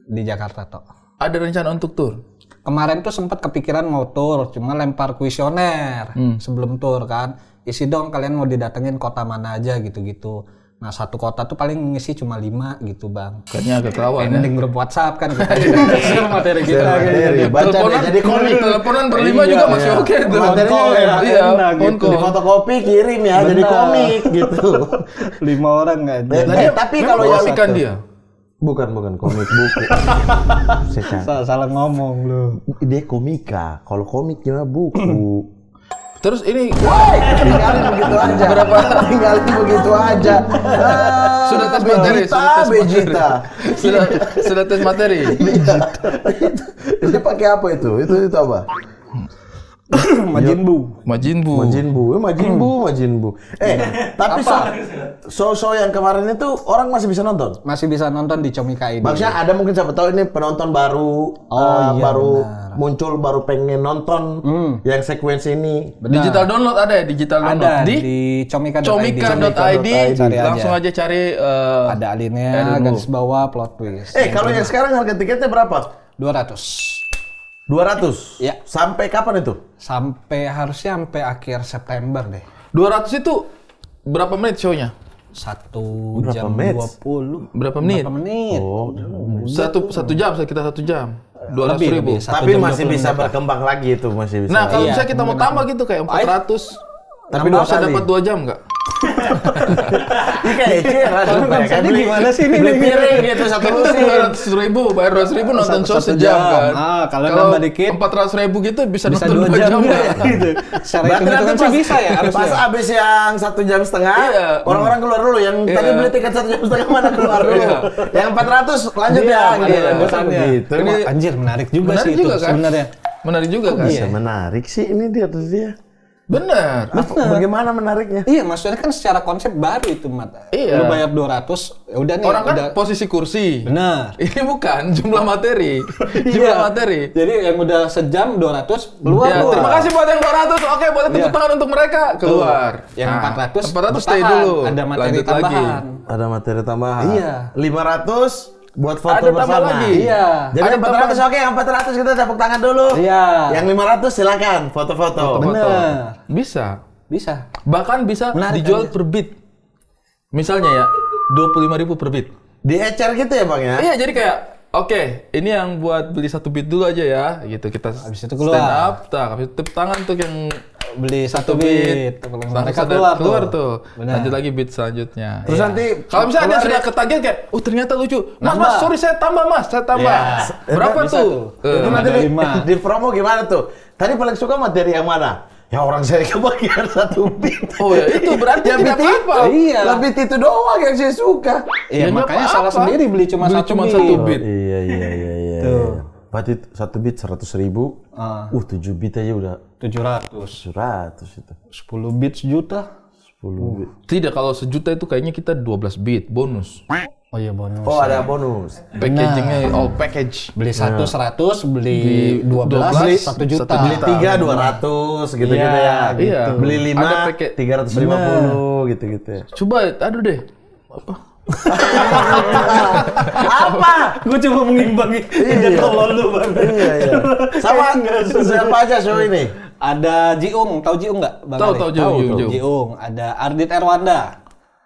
di Jakarta toh. Ada rencana untuk tour? Kemarin tuh sempat kepikiran mau tour, cuma lempar kuesioner sebelum tour kan. Isi dong kalian mau didatengin kota mana aja gitu-gitu. Nah satu kota tuh paling ngisi cuma 5 gitu Bang. Kayaknya agak kerawan ya. Mending grup WhatsApp kan kita share materi kita. Materi, baca deh, Teleponan- jadi komik. Teleponan berlima juga masih oke tuh. Materinya ya, Iya, enak phone gitu. Di call. fotokopi kirim ya, jadi Benar. komik gitu. 5 orang nggak ada. Tapi Memang kalau yang komikan dia. bukan komik buku. Salah ngomong lu. Dia komika. Kalau komik gimana buku? Terus ini Tinggalin begitu aja. Tinggalin begitu aja. sudah tes materi, Bejita. sudah tes materi. Ini pakai apa itu? Itu apa? Majin Buu. Majin Buu. Majin Buu. Tapi show yang kemarin itu orang masih bisa nonton? Masih bisa nonton di Comika ID. Maksudnya ada mungkin siapa tahu ini penonton baru, baru muncul, baru pengen nonton yang sekuensi ini. Digital download ada ya? Digital download Ada di Comika.id. Comika.id. Cari Langsung aja cari. ada alinea, garis bawah, plot twist. Kalau yang sekarang harga tiketnya berapa? 200. 200? Ya. Sampai kapan itu? Harusnya sampai akhir September deh. 200 itu berapa menit show-nya? 1 Berapa jam menit? 20. Berapa menit? Berapa menit? Oh, Satu jam, sekitar 1 jam. 200.000. tapi masih bisa berkembang lagi itu, masih bisa. Nah, kalau Iya, misalnya kita mau tambah gitu kayak 400. Tapi bisa dapat 2 jam nggak? Ini kayak eceran. Konsepnya gimana sih ini? Beli piring gitu satu lusin. 200.000, bayar 200.000 nonton show sejam kan. Kalau nambah dikit 400.000 gitu bisa nonton 2 2 jam jam nggak? gitu. Secara hitung-hitungan sih bisa ya harusnya. Pas abis yang 1 jam setengah, orang-orang keluar dulu. Yang tadi beli tiket 1 jam setengah mana keluar dulu. Yang 400 lanjut ya. Gitu. Ini anjir menarik juga sih itu sebenarnya. Menarik juga kan? Bisa menarik sih ini dia. Bener. Bagaimana menariknya? Iya, maksudnya kan secara konsep baru itu, Mat. Iya. Lu bayar 200, ya udah nih. Orang kan udah. posisi kursi. Benar. Ini bukan jumlah materi. Jumlah materi. Jadi yang udah sejam 200 keluar. Ya, terima kasih buat yang 200. Oke, boleh tepuk tangan untuk mereka. Keluar. Yang 400 stay dulu. Ada materi Lanjut tambahan. lagi. Ada materi tambahan. Iya. 500 buat foto Ada tambah bersama. lagi. Iya. Jadi yang 400 oke, yang 400 kita tepuk tangan dulu. Iya. Yang 500 silakan foto-foto. Bener. Bisa. Bisa. Bahkan bisa Menarik dijual aja. per bit. Misalnya ya, 25.000 per bit. Di-ecer gitu ya, Bang ya? Iya, jadi kayak oke, ini yang buat beli 1 bit dulu aja ya, gitu. Kita Habis itu keluar. stand up, habis itu tepuk tangan untuk yang Beli 1 bit. bit. Mereka keluar tuh. Benar. Lanjut lagi bit selanjutnya. Terus nanti Kalau misalnya dia keluar sudah ya. ketagihan kayak, ternyata lucu. Mas, Nambah. sorry saya tambah mas, saya tambah. Ya. Berapa Bisa tuh? Itu nanti ada di, 5. di promo gimana tuh? Tadi paling suka materi yang mana? Ya orang saya kebagian 1 bit. Oh ya, itu berarti Ya tidak bit apa-apa. Iya. Lah bit itu doang yang saya suka. Iya, Ya, nggak makanya apa-apa. salah sendiri beli cuma 1 bit. 1 bit. Iya. Tuh. Berarti 1 bit 100.000. 7 bit aja udah 700. 100 itu. 10 bit sejuta. 10 bit. Tidak, kalau sejuta itu kayaknya kita 12 bit bonus. Oh iya bonus. Oh, ada bonus. Packagingnya all package. Beli 1 100, beli 12, 1 juta. 1 Beli 3 200 gitu-gitu Iya, ya. iya. Beli Ada 5 pakai- 350 gitu-gitu ya. Coba, aduh deh. Apa? Apa? Gue coba mengimbangi. Iya. Tolol lu, Bang. Iya. Sama siapa aja show ini? Ada Jiung, tahu Jiung nggak? Bang Tahu, Ali? tahu, Jiung. Jiung, ada Ardit Erwanda.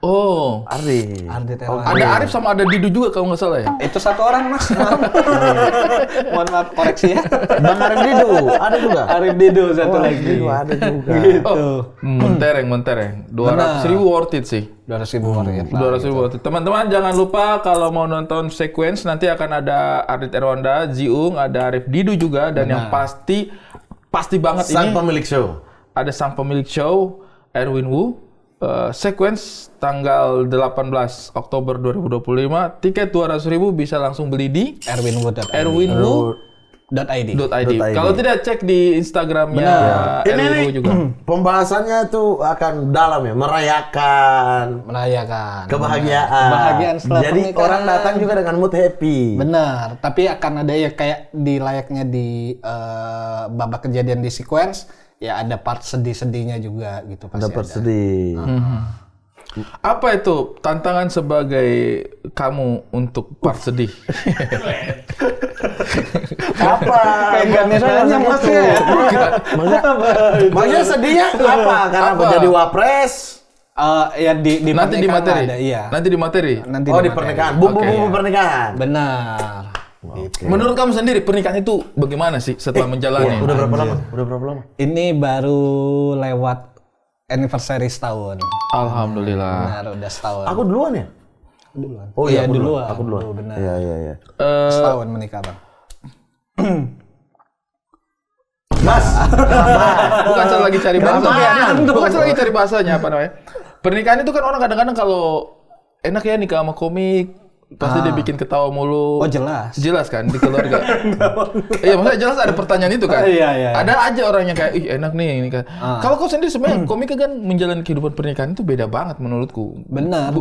Oh, Ardi. Ardit Erwanda. ada Arif sama ada Didu juga kalau nggak salah ya. Itu satu orang, Mas. Mohon maaf koreksi ya. Bang Arif Didu, ada juga. Arif Didu satu Oh, lagi. Didu ada juga. Tuh. Montereng. 200.000 worth it sih. 200.000 orang ya. 200.000 worth it. Teman-teman jangan lupa kalau mau nonton sequence nanti akan ada Ardit Erwanda, Jiung, ada Arif Didu juga dan yang pasti banget Sang ini pemilik show. ada sang pemilik show Erwin Wu. Sequence tanggal 18 Oktober 2025. Tiket 200.000 bisa langsung beli di Erwinwood.id. erwinwu.id. Kalau tidak cek di Instagramnya Ini Erwin Wu nih, juga. pembahasannya tuh akan dalam ya, merayakan Merayakan. kebahagiaan. setelah Jadi pernikahan. orang datang juga dengan mood happy. Benar, tapi akan ada ya kayak di layaknya di babak kejadian di sequence, ya ada part sedih-sedihnya juga gitu pasti Dapat sedih. Apa itu tantangan sebagai kamu untuk part sedih? Apa? Maksudnya maksudnya Maksudnya sedihnya apa? Karena Apa? jadi wapres. ya di Nanti di pernikahan materi. ada, iya. Nanti di materi. Nanti Oh, di materi. pernikahan. Bumbu-bumbu Oke. pernikahan. Benar. Gitu. Menurut kamu sendiri pernikahan itu bagaimana sih setelah menjalani? Udah berapa lama? Udah berapa lama? Ini baru lewat anniversary setahun. Alhamdulillah. Benar, udah setahun. Aku duluan ya? duluan. Oh iya, iya, aku duluan. Aku duluan. Oh, benar. Iya. Setahun menikah, Bang. Mas. Bukan saya lagi cari bahasa. Gampang. Bukan saya lagi cari bahasanya apa namanya. Pernikahan itu kan orang kadang-kadang kalau enak ya nikah sama komik, pasti dia bikin ketawa mulu. Oh jelas. Jelas kan di keluarga. Iya maksudnya jelas ada pertanyaan itu kan. Iya. Ada aja orang yang kayak ih enak nih ini kan. Kalau kau sendiri sebenarnya komika kan menjalani kehidupan pernikahan itu beda banget menurutku. Benar.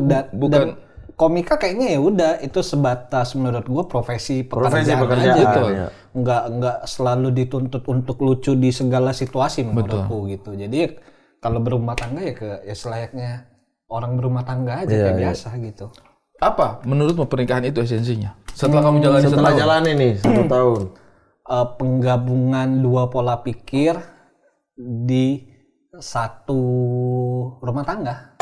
Dan komika kayaknya ya udah itu sebatas menurut gua profesi pekerjaan aja. Betul. Nggak selalu dituntut untuk lucu di segala situasi menurutku gitu. Jadi kalau berumah tangga ya selayaknya orang berumah tangga aja kayak biasa gitu. Apa menurutmu pernikahan itu esensinya? Setelah kamu jalani Setelah jalani nih 1 tahun. Penggabungan 2 pola pikir di satu rumah tangga.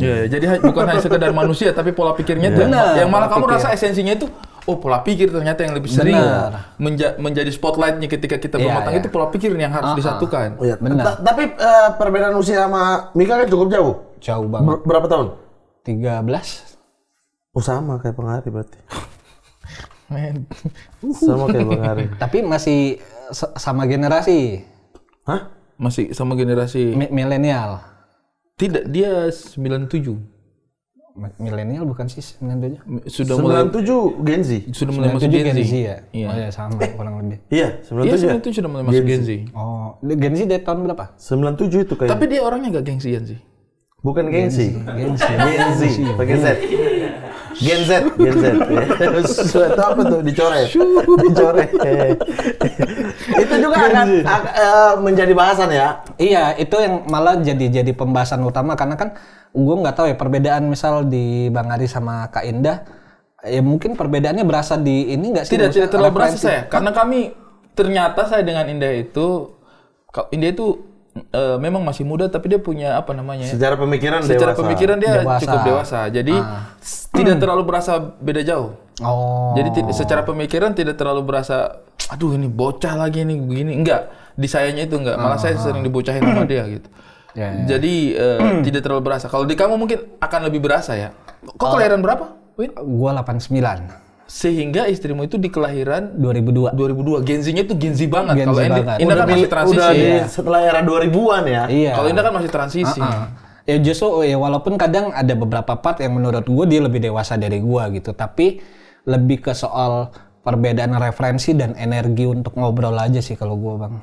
Ya, jadi bukan hanya sekedar manusia tapi pola pikirnya tuh yang malah kamu rasa esensinya itu pola pikir ternyata yang lebih sering menjadi spotlightnya ketika kita berumah tangga itu pola pikir yang harus disatukan. Tapi perbedaan usia sama Mika kan cukup jauh. Jauh banget. Berapa tahun? 13. Oh sama kayak Bang Ari berarti. Men. Sama kayak Bang Ari. Tapi masih sama generasi. Hah? Masih sama generasi Milenial. Tidak, dia 97. Milenial bukan sih 97? Sudah mulai 97 Gen Z. sudah mulai masuk Gen Z. ya? Iya. Oh ya sama kurang lebih. Iya, 97. Iya, 97 sudah mulai masuk Gen Z. Oh, Gen Z dari tahun berapa? 97 itu kayak. Tapi dia orangnya gak gengsian sih. Bukan Gen Z. Gen Z. Gen Z, pakai Z. Gen Z. Itu apa tuh? Dicoret. Itu juga akan menjadi bahasan ya. Iya, itu yang malah jadi pembahasan utama karena kan gue nggak tahu ya perbedaan misal di Bang Ari sama Kak Indah, ya mungkin perbedaannya berasa di ini nggak sih? Tidak terlalu berasa saya, karena kami ternyata saya dengan Indah itu memang masih muda tapi dia punya apa namanya? Secara pemikiran dia cukup dewasa. Jadi tidak terlalu berasa beda jauh. Oh. Jadi secara pemikiran tidak terlalu berasa aduh ini bocah lagi nih begini. Enggak. Di sayanya itu enggak. Malah saya sering dibocahin sama dia gitu. Jadi tidak terlalu berasa. Kalau di kamu mungkin akan lebih berasa ya. Kok kelahiran berapa, Win? Gua 89. Sehingga istrimu itu di kelahiran 2002. 2002. Gen Z-nya itu Gen Z banget. Kalau Indah kan Udah masih transisi. Setelah era 2000-an ya. Iya. Kalau Indah kan masih transisi. Ya justru ya walaupun kadang ada beberapa part yang menurut gue dia lebih dewasa dari gue gitu, tapi lebih ke soal perbedaan referensi dan energi untuk ngobrol aja sih kalau gue Bang.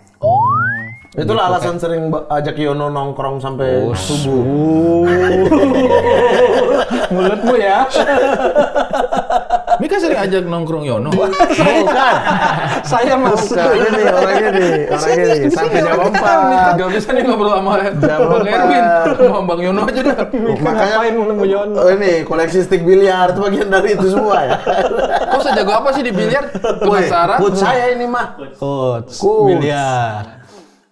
Itulah alasan sering ajak Yono nongkrong sampai subuh. Mulutmu ya. Mika sering ajak nongkrong Yono. Bukan. Saya masuk. Orangnya nih. Sampai jam 4. Gak bisa nih ngobrol sama Bang Erwin. Sama Bang Yono aja dah. Makanya nemu Yono. Ini koleksi stick biliar itu bagian dari itu semua ya. Kok sejago apa sih di biliar? Penasaran? Coach saya ini mah. Coach. Biliar.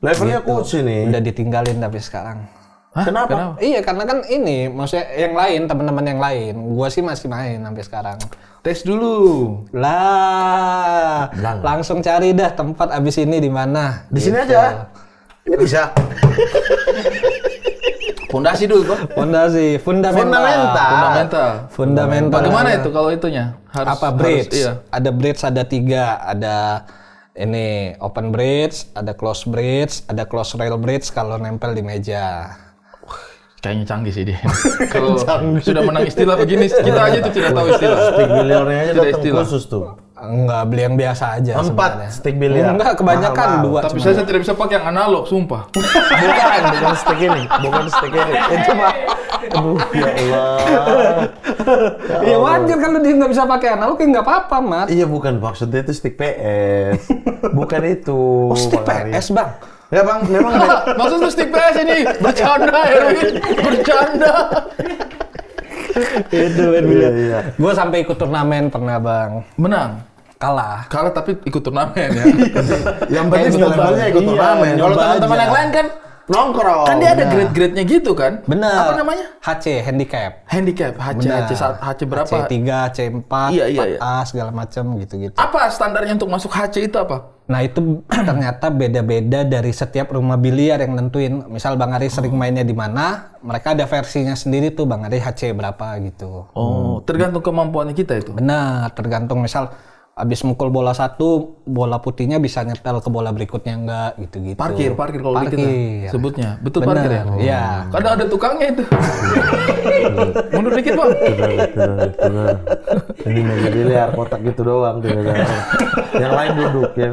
Levelnya coach ini. Udah ditinggalin tapi sekarang. Hah? Kenapa? Iya karena kan ini maksudnya yang lain teman-teman yang lain. Gua sih masih main sampai sekarang. Tes dulu. Lah. Langsung cari dah tempat abis ini di mana. Di sini aja. Ini bisa. Pondasi dulu, Bang. Pondasi, fundamental. Bagaimana itu kalau itunya? Apa bridge? Iya. Ada bridge ada 3, ada ini open bridge, ada close bridge, ada close rail bridge kalau nempel di meja. Kayaknya canggih sih dia. Kalau sudah menang istilah begini, kita aja tuh tidak tahu istilah. Stick biliarnya aja datang khusus tuh. Enggak, beli yang biasa aja 4 sebenarnya. stick biliar. Enggak, kebanyakan 2. Tapi saya tidak bisa pakai yang analog, sumpah. Bukan stick ini. Itu mah. Aduh, ya Allah. Ya wajar kalau dia nggak bisa pakai analog, ya nggak apa-apa, Mat. Iya, bukan maksudnya itu stick PS. Bukan itu. Stick PS, Bang. Ya Bang, memang Maksud lu stick PS ini? Bercanda, Erwin. Bercanda. Itu iya. Gue sampai ikut turnamen pernah Bang. Menang. Kalah Tapi ikut turnamen ya. yang penting levelnya ikut turnamen. Kalau teman-teman yang lain kan nongkrong. Kan dia ada grade-grade-nya gitu kan? Benar. Apa namanya? HC, handicap. HC berapa? HC3, HC4, Iya. 4A segala macam gitu-gitu. Apa standarnya untuk masuk HC itu apa? Nah itu ternyata beda-beda dari setiap rumah biliar yang nentuin. Misal Bang Ari sering mainnya di mana, mereka ada versinya sendiri tuh Bang Ari HC berapa gitu. Oh, tergantung kemampuannya kita itu. Benar, tergantung misal Abis mukul bola satu, bola putihnya bisa nyetel ke bola berikutnya enggak gitu-gitu. Parkir kalau di kita sebutnya. Betul Bener, parkir ya? iya. Kadang ada tukangnya itu. Mundur dikit bang. Benar. Ini main biliar kotak gitu doang. Yang lain duduk. Ya.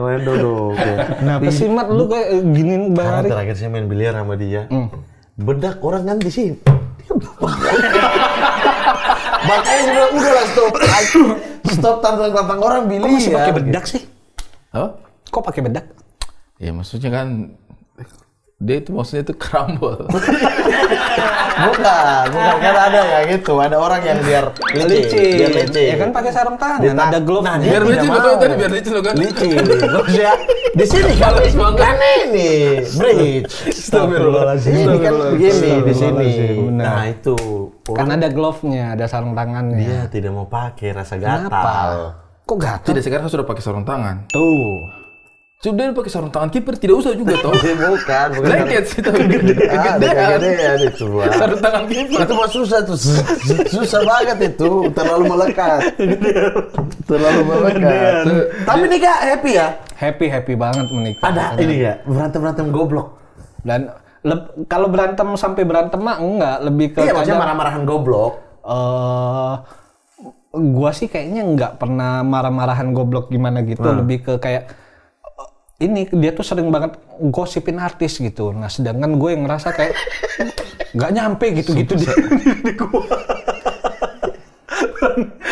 Kenapa sih Mat lu kayak giniin Bang Karena Ari? terakhir saya main biliar sama dia. Bedak orang kan di sini. Makanya saya bilang udah lah stop tantang orang biliar. Kok masih pakai bedak sih? Apa? Kok pakai bedak? Ya maksudnya kan dia itu maksudnya itu kerambol. Bukan kan ada ya gitu. Ada orang yang biar licin. Ya kan pakai sarung tangan, ada glove. Nah, Biar licin lo kan tadi, biar licin lo kan. licin. Maksudnya di sini kan ini bridge. Astagfirullahaladzim. Ini kan begini di sini. Nah itu. Kan ada glove-nya, ada sarung tangannya. Dia tidak mau pakai rasa gatal. Kenapa? Kok gatal? Tidak, sekarang sudah pakai sarung tangan. Tuh. Sudah pakai sarung tangan kiper, tidak usah juga toh. Bukan. Blanket sih tapi Kegedean itu. sarung tangan kiper. Itu mah susah tuh. Susah banget itu. Terlalu melekat. Tapi nih Kak, happy ya? Happy banget menikah. Ada ini ya, berantem goblok. Dan kalau berantem sampai berantem mah enggak, lebih ke Iya, maksudnya marah-marahan goblok. Gua sih kayaknya nggak pernah marah-marahan goblok gimana gitu, lebih ke kayak ini dia tuh sering banget gosipin artis gitu. Nah, sedangkan gue yang ngerasa kayak nggak nyampe gitu-gitu di gua.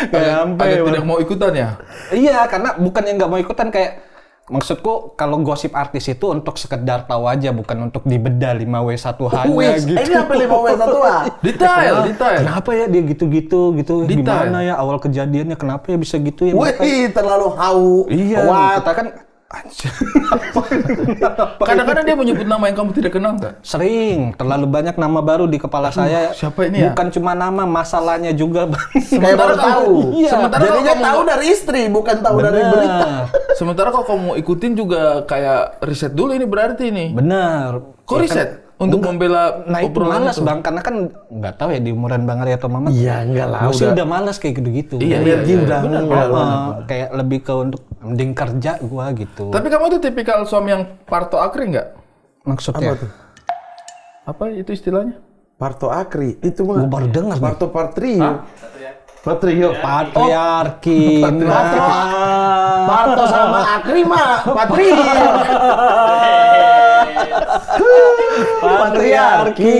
Nggak nyampe. Agak tidak mau ikutan ya? Iya, karena bukan yang nggak mau ikutan, kayak maksudku kalau gosip artis itu untuk sekedar tahu aja, bukan untuk dibedah 5W1H-nya gitu. Ini apa 5W1H? Detail. Kenapa ya dia gitu-gitu gitu? Detail. Gimana ya awal kejadiannya? Kenapa ya bisa gitu ya? Wih, terlalu hau. Iya, Kuat. kita kan Kadang-kadang dia menyebut nama yang kamu tidak kenal nggak? sering, terlalu banyak nama baru di kepala saya. siapa ini ya? Bukan cuma nama, masalahnya juga. Kayak baru tahu. Iya. Sementara Jadinya kalau kamu- tahu dari istri, bukan tahu dari berita. Sementara kalau kamu mau ikutin juga kayak riset dulu ini berarti ini. Bener. Kok Ya riset? kan, Untuk membela nah itu obrolan malas itu. Bang, karena kan nggak tahu ya di umuran Bang Ari atau Mamat. Iya, enggak lah. Gue sih udah malas kayak gitu-gitu. Iya, Energi iya. udah Benar, enggak. Kayak lebih ke untuk mending kerja gua gitu. Tapi kamu tuh tipikal suami yang parto akri nggak? Maksudnya Apa tuh? Apa itu istilahnya? Parto Akri. Itu mah. Gua baru dengar nih. Parto Patrio. Patrio. patriarki. Parto sama Akri mah Patrio. Patriarki.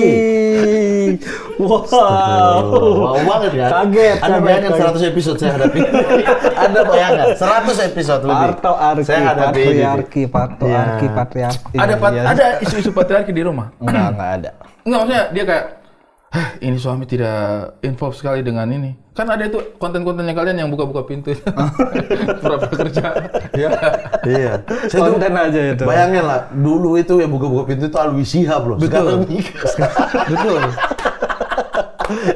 Wow. Wow banget kan? Kaget, Ada kaget, bayangan kaget. 100 episode saya hadapi. Ada bayangan 100 episode lebih. Patriarki, Saya hadapi ini. patriarki, Iya. patriarki. Ada isu-isu patriarki di rumah? Enggak ada. Enggak, maksudnya dia kayak, ini suami tidak involve sekali dengan ini. Kan ada itu konten-kontennya kalian yang buka-buka pintu. Pura-pura kerja. Iya. Saya tuh Konten aja itu. bayangin lah, dulu itu ya buka-buka pintu itu Alwi Shihab loh. Sekarang nikah. Betul.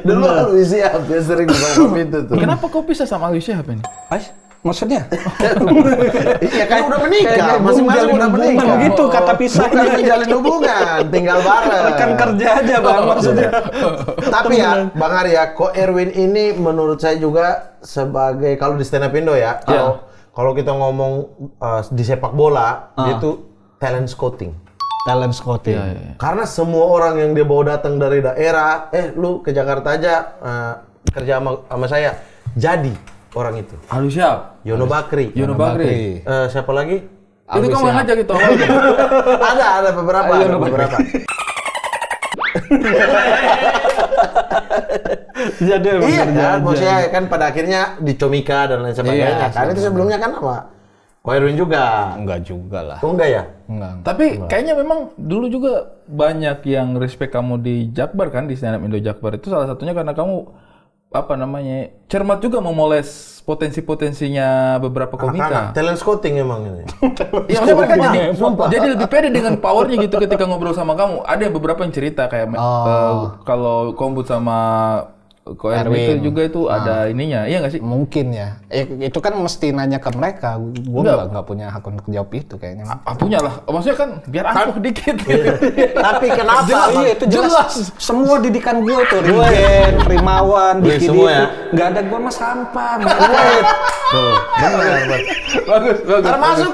Dulu Alwi Shihab ya sering buka-buka pintu tuh. Kenapa kau pisah sama Alwi Shihab ini? Maksudnya? Iya kan udah menikah, Kayak masing-masing menjalin udah hubungan menikah. gitu kata Bukan pisahnya. menjalin hubungan, tinggal bareng. Rekan kerja aja Bang maksudnya. Tapi ya, Bang Arya, Ko Erwin ini menurut saya juga sebagai kalau di stand up Indo ya, kalau kita ngomong di sepak bola, dia tuh talent scouting. Talent scouting. Karena semua orang yang dia bawa datang dari daerah, lu ke Jakarta aja kerja sama saya, jadi orang itu. Alwi Shihab. Yono Bakri. Yono Bakri. Siapa lagi? Itu kamu yang ngajak itu. ada beberapa. Ada beberapa. Jadi Iya kan, maksudnya kan pada akhirnya di Comika dan lain sebagainya. Kan itu sebelumnya kan sama Ko Erwin juga. enggak juga lah. Oh enggak ya? Enggak. Tapi kayaknya memang dulu juga banyak yang respect kamu di Jakbar kan, di stand up Indo Jakbar itu salah satunya karena kamu apa namanya cermat juga memoles potensi-potensinya beberapa komika. Anak-anak, talent scouting emang ini. Iya, maksudnya mereka jadi lebih pede dengan powernya gitu ketika ngobrol sama kamu. Ada beberapa yang cerita kayak kalau kombut sama Ko Erwin itu juga itu ada ininya, iya nggak sih? Mungkin ya. Itu kan mesti nanya ke mereka. Gue nggak punya hak untuk jawab itu kayaknya. Punya lah. Maksudnya kan biar aku dikit. Tapi kenapa? Iya itu jelas. Semua didikan gue tuh, Rigen, Primawan, Diki semua ya? Nggak ada gue mah sampah. Tuh, benar. Bagus. Termasuk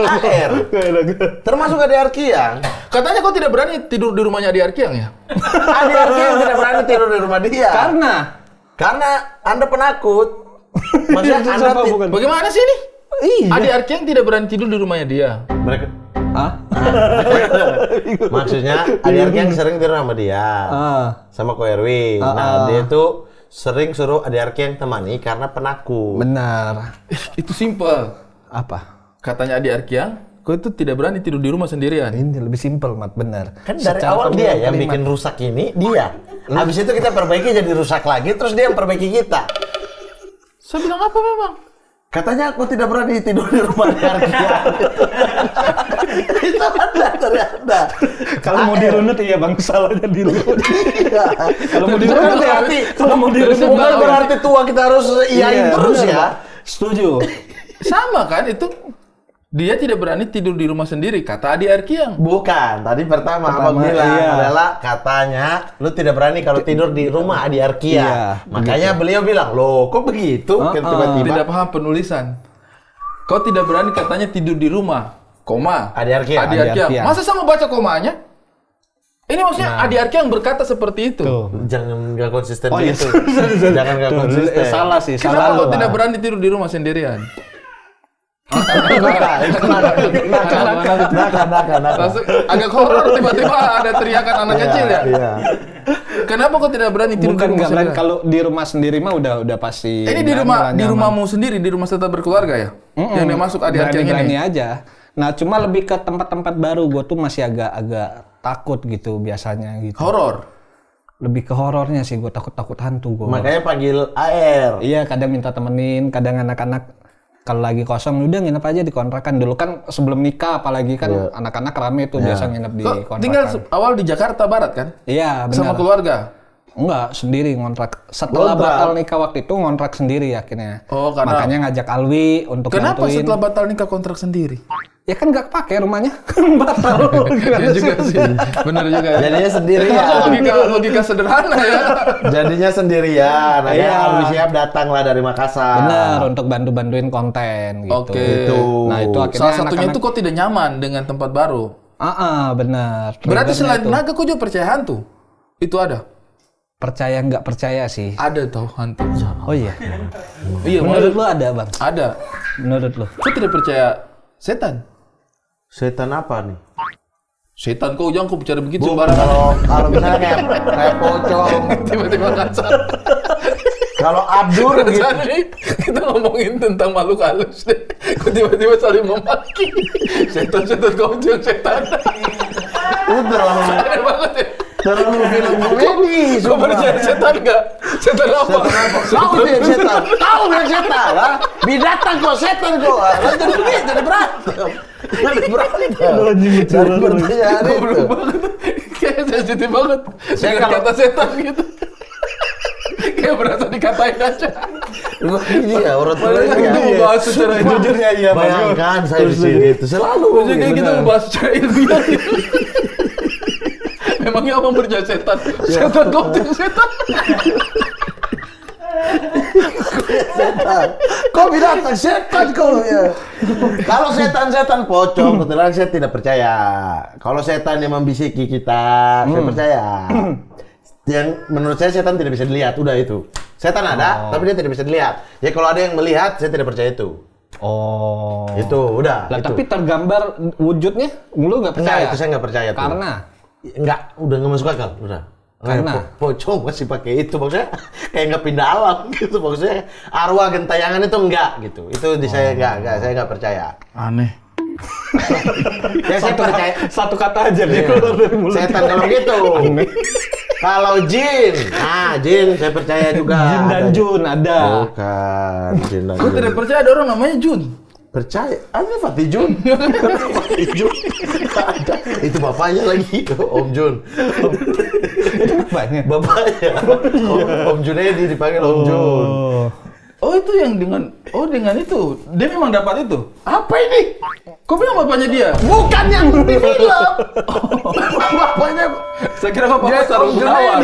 AR. Termasuk Ade Arkiang. Katanya kau tidak berani tidur di rumahnya Adi Arkiang ya? Ade Arkiang tidak berani tidur di rumah dia. Karena Anda penakut. Maksudnya Anda Bagaimana sih ini? Iya. Adi Arkiang tidak berani tidur di rumahnya dia. mereka Hah? maksudnya Ade Arkiang sering tidur sama dia. Sama Ko Erwin. Nah, dia tuh sering suruh Ade Arkiang temani karena penakut. Benar. Itu simpel. Apa? Katanya Adi Arkiang, kau itu tidak berani tidur di rumah sendirian. Ini lebih simpel, Mat. Benar. Kan dari awal dia yang bikin rusak ini, dia. Habis itu kita perbaiki jadi rusak lagi, terus dia yang perbaiki kita. Saya bilang apa memang? Katanya aku tidak berani tidur di rumah Arkiang. Itu ada dari Anda. Kalau mau dirunut iya Bang, salahnya dirunut. Kalau mau dirunut Bukan berarti, kalau mau dirunut bukan berarti tua kita harus iyain terus bener, ya. Bang. Setuju. Sama kan itu. Dia tidak berani tidur di rumah sendiri, kata Adi Arkiang. Bukan, tadi pertama Abang bilang adalah katanya lu tidak berani kalau tidur di rumah Adi Arkiang. Iya, Makanya beliau bilang, loh kok begitu? Tiba-tiba Tidak paham penulisan. Kau tidak berani katanya tidur di rumah, koma. Adi Arkiang. Adi Arkiang. Masa sama baca komanya? Ini maksudnya Adi Arkiang berkata seperti itu. Jangan nggak konsisten gitu. Jangan nggak konsisten. Salah sih, Kenapa salah kau tidak berani tidur di rumah sendirian? Langsung agak horor tiba-tiba ada teriakan anak kecil ya. Iya. Kenapa kau tidak berani tidur Bukan di rumah nggak berani, sendirian? kalau di rumah sendiri mah udah pasti. Ini di rumahmu sendiri, di rumah serta berkeluarga ya? Yang dia masuk Adi Arkiang berani ini. aja. Nah, cuma lebih ke tempat-tempat baru gue tuh masih agak takut gitu biasanya gitu. Horor. Lebih ke horornya sih, gue takut hantu gue. Makanya panggil AR. Iya, kadang minta temenin, kadang anak-anak kalau lagi kosong udah nginep aja di kontrakan. Dulu kan sebelum nikah apalagi kan anak-anak rame tuh biasa nginep di kontrakan. Tinggal awal di Jakarta Barat kan? Iya, benar. Sama keluarga? Enggak, sendiri ngontrak. Setelah batal nikah waktu itu ngontrak sendiri akhirnya. Oh, karena makanya ngajak Alwi untuk kenapa bantuin. setelah batal nikah kontrak sendiri? Ya kan nggak kepake rumahnya, kan batal. Iya juga sih, bener juga ya. Jadinya Itu sendirian. masuk logika sederhana ya. Jadinya sendirian. Nah, Iya. Alwi Siap datang lah dari Makassar. Benar, untuk bantuin konten gitu. Oke. Nah itu akhirnya Salah satunya itu kok tidak nyaman dengan tempat baru. benar. Berarti Triggernya selain itu. naga kok juga percaya hantu? Itu ada? Percaya nggak percaya sih. Ada tau hantu. Oh iya. Iya, Menurut lu ada bang? ada. Menurut lu? Kok tidak percaya setan? Setan apa nih? Setan kok jangan kok bicara begitu Bu, sembarangan. kalau misalnya kayak pocong, Tiba-tiba kasar. kalau Abdur gitu. Jadi kita ngomongin tentang makhluk halus deh. Kok tiba-tiba saling memaki. Setan-setan kau itu yang setan. Itu terlalu Aneh banget ya. film komedi. Kau percaya setan nggak? Setan apa? Tahu dia setan, tahu dia setan lah. Binatang kok setan kok. Lah jadi berantem. Jadi berantem. Dari pertanyaan itu. Goblok banget. Kayak sensitif banget. Dengan kalau- kata setan gitu. Kayak berasa dikatain aja. Ini ya orang tua Padahal kita mau bahas secara Jujurnya iya bang. Bayangkan saya di sini itu selalu. Maksudnya kayak kita mau bahas secara ilmiah gitu. Memangnya abang percaya setan? Setan kau tidak setan? Setan. Kok binatang setan kau ya? Kalau setan-setan pocong, kebetulan saya tidak percaya. Kalau setan yang membisiki kita, saya percaya. Yang menurut saya setan tidak bisa dilihat, udah itu. Setan ada, tapi dia tidak bisa dilihat. Ya kalau ada yang melihat, saya tidak percaya itu. Oh. Itu udah. Lah itu. tapi tergambar wujudnya, lu nggak Enggak, percaya? itu saya nggak percaya tuh. Karena Enggak, udah nggak masuk akal, udah. Karena? Pocong masih pakai itu, maksudnya kayak nggak pindah alam gitu, maksudnya arwah gentayangan itu enggak gitu. Itu di saya enggak, saya nggak percaya. Aneh. Ya saya percaya. satu kata aja dia Iya. keluar dari mulut. Setan kalau gitu. Kalau jin, jin saya percaya juga. Jin dan Ada. Jun ada. Bukan, jin dan Kau jun. tidak percaya ada orang namanya Jun? Percaya, ada Fatih Jun. Fatih Jun. Ada. Itu bapaknya lagi, Om Jun. Itu bapaknya. Bapaknya. Om Junedi dipanggil Om Jun. Oh itu yang dengan itu. Dia memang dapat itu. Apa ini? Kau bilang bapaknya dia? Bukan yang di film. Bapaknya. Saya kira bapaknya Sarul Om Gunawan.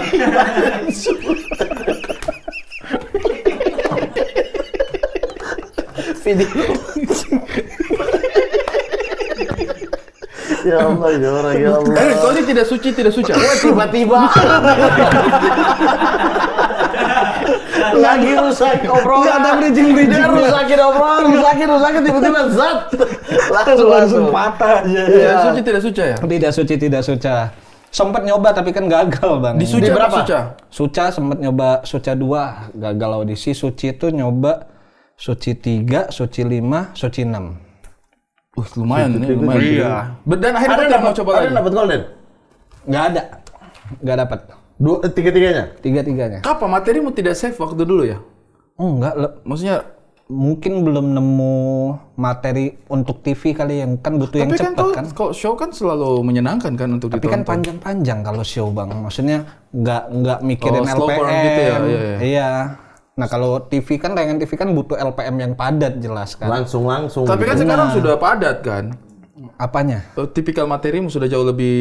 Video. Ya Allah, ya Allah, ya Allah. Kau ini tidak suci, tidak suci. Tiba-tiba. Lagi rusak obrolan. Nggak ada bridging. Dia rusakin obrolan, rusakin tiba-tiba zat. Langsung patah aja. Tidak suci, tidak suci ya? Tidak suci, tidak suca. Sempet nyoba tapi kan gagal bang. Di suca berapa? Suca sempet nyoba Suca 2, gagal audisi. Suci itu nyoba Suci 3, Suci 5, Suci 6. Lumayan ini, lumayan. Iya. Dan akhirnya Ada tidak mau coba lagi. Ada dapat golden? Nggak dapat. Tiga-tiganya? Tiga-tiganya. Apa materimu tidak save waktu dulu ya? Enggak, Maksudnya mungkin belum nemu materi untuk TV kali yang kan butuh yang cepat kan. Kalau show kan selalu menyenangkan kan untuk Tapi ditonton. kan panjang-panjang kalau show bang. Maksudnya nggak mikirin slow LPM. burn gitu ya, iya. Iya. Nah kalau TV kan tayangan TV kan butuh LPM yang padat jelas kan. Langsung. Tapi kan sekarang sudah padat kan? Apanya? Tipikal materimu sudah jauh lebih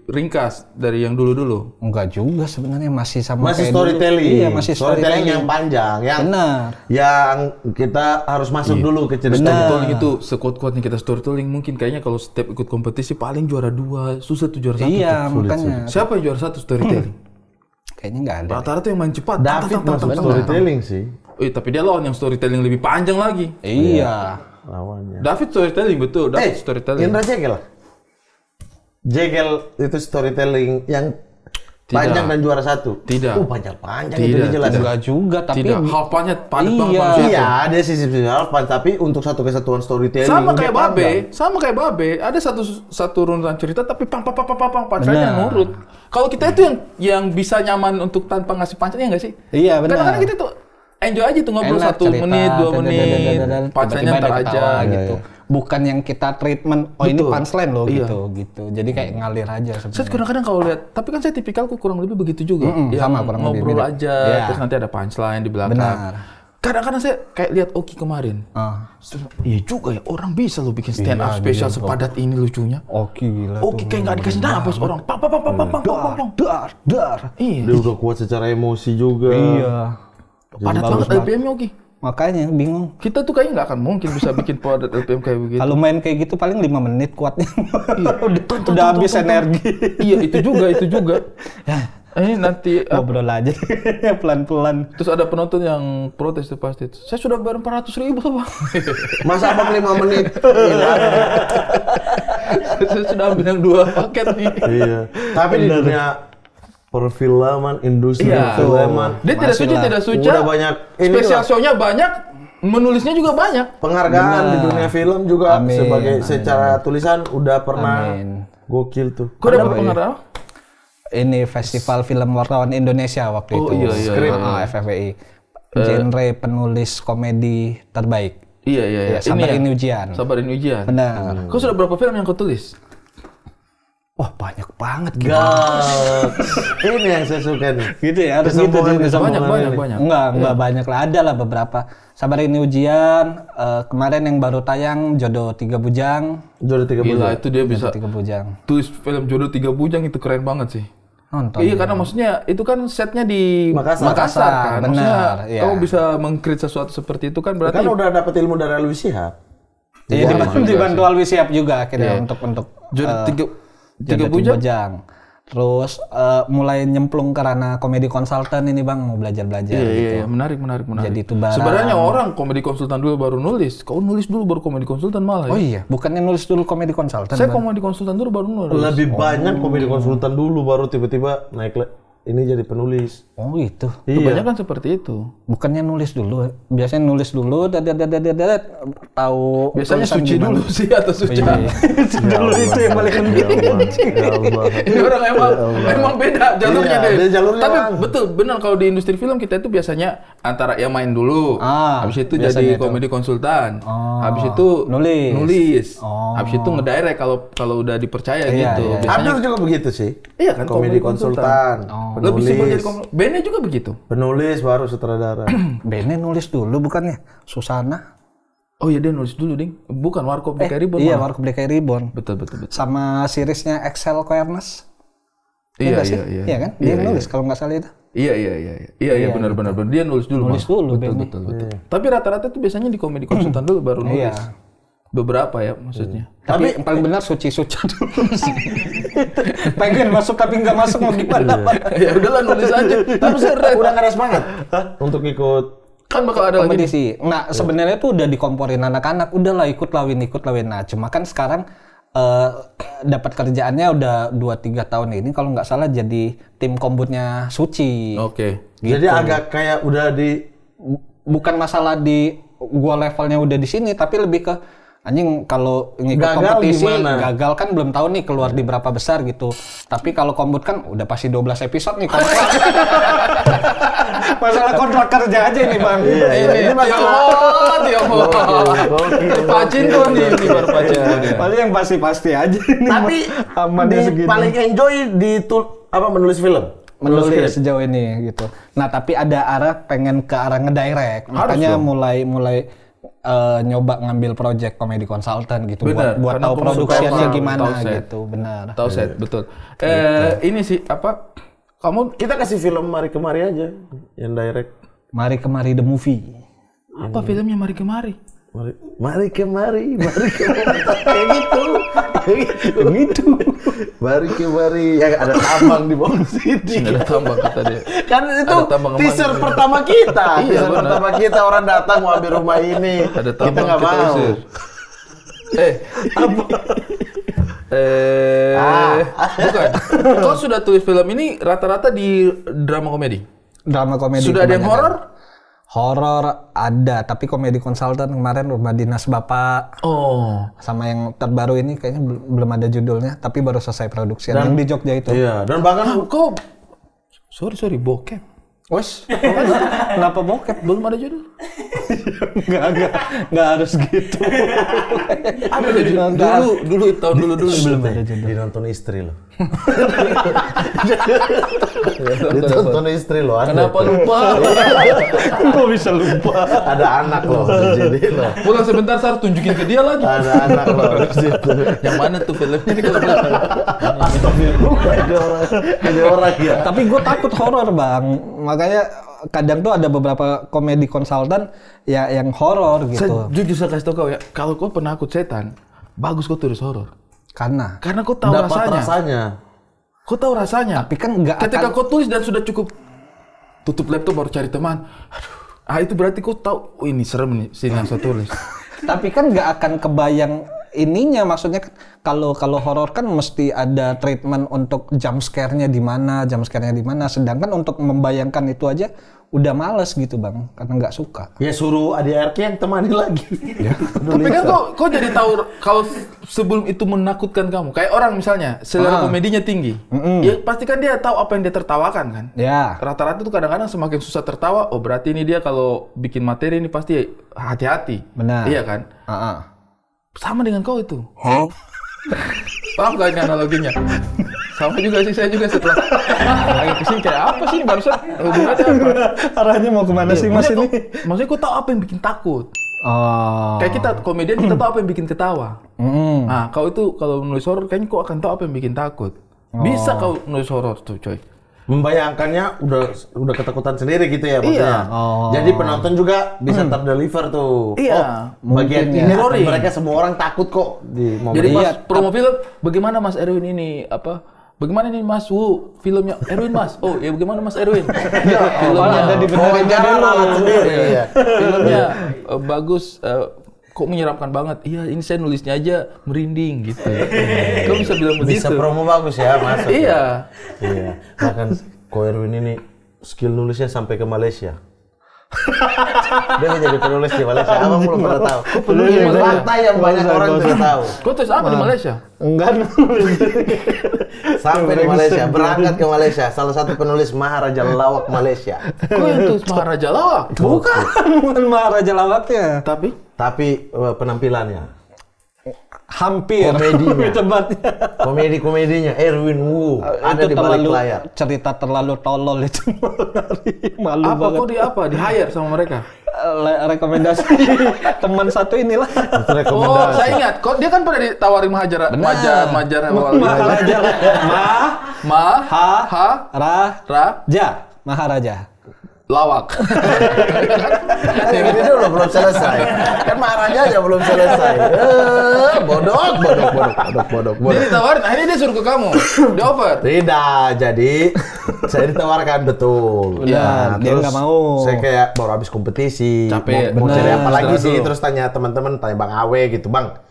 ringkas dari yang dulu-dulu. Enggak juga sebenarnya masih sama Masih kayak storytelling. dulu. Iya, masih storytelling yang panjang, Benar. yang kita harus masuk dulu ke cerita. Storytelling itu sekuat-kuatnya kita storytelling mungkin kayaknya kalau setiap ikut kompetisi paling juara 2, susah tuh juara 1. Iya, makanya. Siapa yang juara 1 storytelling? Kayaknya nggak ada. Rata-rata tuh yang main cepat. David masuk storytelling sih Tapi dia lawan yang storytelling lebih panjang lagi. Iya. lawannya. David storytelling betul, David storytelling. Indra Jegel itu storytelling yang panjang dan juara 1. Tidak. Panjang itu dia jelas. Enggak juga, tapi Tidak, halfnya padat Iya. banget manusia. Iya, ada sisi halfan, tapi untuk satu kesatuan storytelling Sama dia kayak Babe, ada satu runutan cerita tapi pang punchline yang nurut. Kalau kita itu yang bisa nyaman untuk tanpa ngasih punchline ya nggak sih? Iya, benar. Kadang-kadang kita tuh enjoy aja tuh ngobrol enak 1 menit, 2 menit, punchline-nya tiba-tiba ntar ada aja ketawa gitu. Bukan yang kita treatment, ini Betul. punchline loh Iya. gitu. Jadi kayak ngalir aja Saya sebenarnya. kadang-kadang kalau lihat, tapi kan saya tipikalku kurang lebih begitu juga. sama, kurang lebih ngobrol mirip. aja, Iya. terus nanti ada punchline di belakang. Benar. Kadang-kadang saya kayak lihat Oki kemarin. Iya juga ya, orang bisa lo bikin stand up spesial sepadat ini lucunya. Oke gila. Oki kayak nggak dikasih napas orang. Pang. Dar. Iya. Dia udah kuat secara emosi juga. Iya. Padat banget LPM-nya Oki. Makanya bingung. Kita tuh kayaknya nggak akan mungkin bisa bikin padat LPM kayak begitu. Kalau main kayak gitu paling 5 menit kuatnya. udah habis energi. Iya itu juga. Ini nanti Ngobrol aja pelan-pelan. terus ada penonton yang protes tuh pasti. Saya sudah bayar 400.000 bang. Masa abang 5 menit? Saya sudah ambil yang 2 paket nih. Iya. Tapi di dunia perfilman, industri Iya. perfilman, Dia tidak suci, tidak suci. udah banyak. Ini Spesial juga show-nya banyak, menulisnya juga banyak. penghargaan di dunia film juga Amin. sebagai secara tulisan udah pernah Amin. gokil tuh. Kau dapat penghargaan? Ini Festival Film Wartawan Indonesia waktu Oh, itu. iya. FFWI. Genre penulis komedi terbaik. Iya. Sabar ya? Ini Ujian. Sabar ini ujian. Benar. Kau sudah berapa film yang kau tulis? Wah, banyak banget Ini yang saya suka nih. gitu ya, harus gitu. Banyak. Enggak banyak lah, ada lah beberapa. Sabar Ini Ujian, kemarin yang baru tayang Jodoh 3 Bujang. Jodoh 3 Gila, bulan. itu dia bisa 3 Bujang. tulis film Jodoh 3 Bujang itu keren banget sih. Nonton. Iya, karena maksudnya itu kan setnya di Makassar. kan. Benar, Maksudnya iya. kamu bisa meng-create sesuatu seperti itu kan berarti Kan udah dapat ilmu dari Alwi Shihab. Iya, dibantu Alwi Siap juga akhirnya untuk Jodoh 3 Jodoh Bujang. Bujang. Terus mulai nyemplung ke ranah komedi konsultan ini Bang, mau belajar-belajar gitu. Iya, menarik. Jadi itu barang. Sebenarnya orang komedi konsultan dulu baru nulis. Kau nulis dulu baru komedi konsultan malah. Oh Ya? iya, bukannya nulis dulu komedi konsultan. Saya Bang? komedi konsultan dulu baru nulis. Lebih banyak komedi konsultan dulu baru tiba-tiba naik ini jadi penulis. Oh itu. Kebanyakan seperti itu. Bukannya nulis dulu, biasanya nulis dulu, tahu. Biasanya tulisan suci gimana. dulu sih atau suci. Dulu itu yang paling penting. Ya Allah. Ini orang emang beda jalurnya Iya, deh. dia jalurnya Tapi Bang. betul benar kalau di industri film kita itu biasanya antara yang main dulu, habis itu biasanya jadi itu. komedi konsultan, habis nulis. itu nulis, habis itu ngedirect kalau udah dipercaya gitu. iya. Biasanya Abdul juga begitu sih. iya kan Komedi konsultan, Lebih simpel jadi penulis, Bene juga begitu. penulis baru sutradara. Bene nulis dulu bukannya? Susana. Oh iya dia nulis dulu ding. Bukan Warkop DKI Ribbon. Iya, malah. Warkop DKI Ribbon. Betul. Sama seriesnya Excel Queerness. Iya nggak sih? iya. Iya kan? Dia nulis kalau nggak salah itu. Iya benar. Dia nulis dulu. Nulis malah. dulu, Betul. Tapi rata-rata tuh biasanya di komedi konsultan dulu baru nulis. Iya. Beberapa ya maksudnya. Tapi yang paling benar suci-suci dulu sih. Pengen masuk tapi nggak masuk mau gimana? Ya udahlah nulis aja. Tapi serius. Udah nggak ada semangat untuk ikut. Kan bakal ada lagi. Kompetisi. Nah, sebenarnya tuh udah dikomporin anak-anak, udahlah ikut lawin. Nah, cuma kan sekarang dapat kerjaannya udah 2-3 tahun ini kalau nggak salah jadi tim kombutnya Suci. Oke. Jadi agak kayak udah di Bukan masalah di gua levelnya udah di sini, tapi lebih ke anjing kalau ngikut Gagal kompetisi gimana? gagal kan belum tahu nih keluar di berapa besar gitu. Tapi kalau kombut kan udah pasti 12 episode nih kontrak. Masalah kontrak kerja aja nih, Bang. Ini masalah. Pacin tuh nih baru pacin tuh dia. Paling yang pasti-pasti aja nih. Tapi amannya di segini. paling enjoy di menulis film. Menulis sejauh ini gitu. Nah, tapi ada arah pengen ke arah ngedirect. Makanya mulai nyoba ngambil project komedi konsultan gitu. Benar, buat karena tahu produksinya tahu gimana set. gitu, benar. Tahu set, betul. Ini sih apa? Kamu Kita kasih film Mari Kemari aja yang direct. Mari Kemari the movie. apa filmnya Mari Kemari? Mari kemari. Kayak gitu. Mari kemari. Ya ada tambang di bawah sini. Ada tambang kata dia. Kan itu Ada tambang teaser emas. pertama kita. Iya, Teaser benar. pertama kita orang datang mau ambil rumah ini. Ada Kita tambang nggak mau. usir. Bukan. Kau sudah tulis film ini rata-rata di drama komedi. Drama komedi. Sudah ada yang kebanyakan. horor? Horor ada, tapi komedi konsultan kemarin Rumah Dinas Bapak Oh. sama yang terbaru ini kayaknya belum ada judulnya, tapi baru selesai produksi yang di Jogja itu. Iya, dan bahkan Kau sorry bokep. Wes, kenapa bokep? Belum ada judul. Nggak harus gitu. Ada judul. Dulu tahun dulu Belum ada judul. dinonton istri loh. Ditonton istri loh. Ada. Kenapa lupa? Kok bisa lupa? Ada anak loh di sini loh. Pulang sebentar saya harus tunjukin ke dia lagi. Ada anak loh di situ. Yang mana tuh filmnya ini kalau Astagfirullah, ada orang ya. Tapi gue takut horor, Bang. Makanya kadang tuh ada beberapa komedi konsultan ya yang horor gitu. Jujur saya kasih tau kau ya, kalau kau penakut setan, bagus kau tulis horor. Karena Karena kau tahu Dapat rasanya. rasanya. Kau tahu rasanya. tapi kan nggak Ketika akan kau tulis dan sudah cukup tutup laptop baru cari teman. Aduh. Itu berarti kau tahu, oh ini serem nih sini yang saya tulis. tapi kan nggak akan kebayang ininya, maksudnya kan kalau horor kan mesti ada treatment untuk jump scare-nya di mana, sedangkan untuk membayangkan itu aja udah males gitu, Bang, karena nggak suka. Ya suruh ADRK yang temani lagi. Tapi kan kau jadi tahu kalau sebelum itu menakutkan kamu. Kayak orang misalnya selera komedinya tinggi, ya pasti kan dia tahu apa yang dia tertawakan kan. Ya. Rata-rata tuh kadang-kadang semakin susah tertawa, oh berarti ini dia kalau bikin materi ini pasti hati-hati. Benar. Iya kan? Sama dengan kau itu. Paham gak ini analoginya? Sama juga sih, saya juga setelah lagi kesini kayak apa sih ini barusan hubungannya apa? Arahnya mau kemana sih, Mas ini? Maksudnya kau tahu apa yang bikin takut? Oh. Kayak kita komedian kita tahu apa yang bikin ketawa. Nah, kau itu kalau nulis horor kayaknya kau akan tahu apa yang bikin takut. Bisa kau nulis horor tuh, coy. Membayangkannya udah ketakutan sendiri gitu ya maksudnya. Iya. Jadi penonton juga bisa terdeliver tuh. Iya. Oh, bagian Mungkin ini ya. akan mereka semua orang takut kok di momen Jadi ini. pas promo film, bagaimana Mas Erwin ini bagaimana nih Mas filmnya Erwin Mas? Oh ya bagaimana Mas Erwin? Filmnya ada dibenerin dulu. alat sendiri. Iya. Filmnya bagus. Kok menyeramkan banget? Iya, ini saya nulisnya aja merinding gitu. Kau bisa bilang begitu? Bisa promo bagus ya masuk. Iya. Iya. Bahkan Ko Erwin ini skill nulisnya sampai ke Malaysia. Dia menjadi penulis di Malaysia. Abang belum pernah tahu. Ini fakta yang banyak orang tidak tahu. Kau tulis apa di Malaysia? Enggak. Sampai di Malaysia, berangkat ke Malaysia. Salah satu penulis Maharaja Lawak Malaysia. Kau yang tulis Maharaja Lawak? Bukan Maharaja Lawaknya. Tapi penampilannya. Hampir. Komedinya. Tepatnya. Komedinya Erwin Wu ada Itu di balik terlalu- layar. Cerita terlalu tolol itu. Malu Apa banget. kau di hire sama mereka? Rekomendasi teman satu inilah. Itu Oh, rekomendasi. saya ingat. Kok dia kan pernah ditawarin Maharaja Maharaja. Ra Maharaja. Lawak. Kan yang ini dulu belum selesai. Kan Maharaja aja belum selesai. Bodok. Dia ditawarin, akhirnya dia suruh ke kamu. Di offer. Tidak, jadi saya ditawarkan betul. Udah, dia terus nggak mau. Saya kayak baru habis kompetisi. Capek. Mau Bener. cari apa lagi Istirahat sih? dulu. Terus tanya teman-teman, tanya Bang Awe gitu, Bang.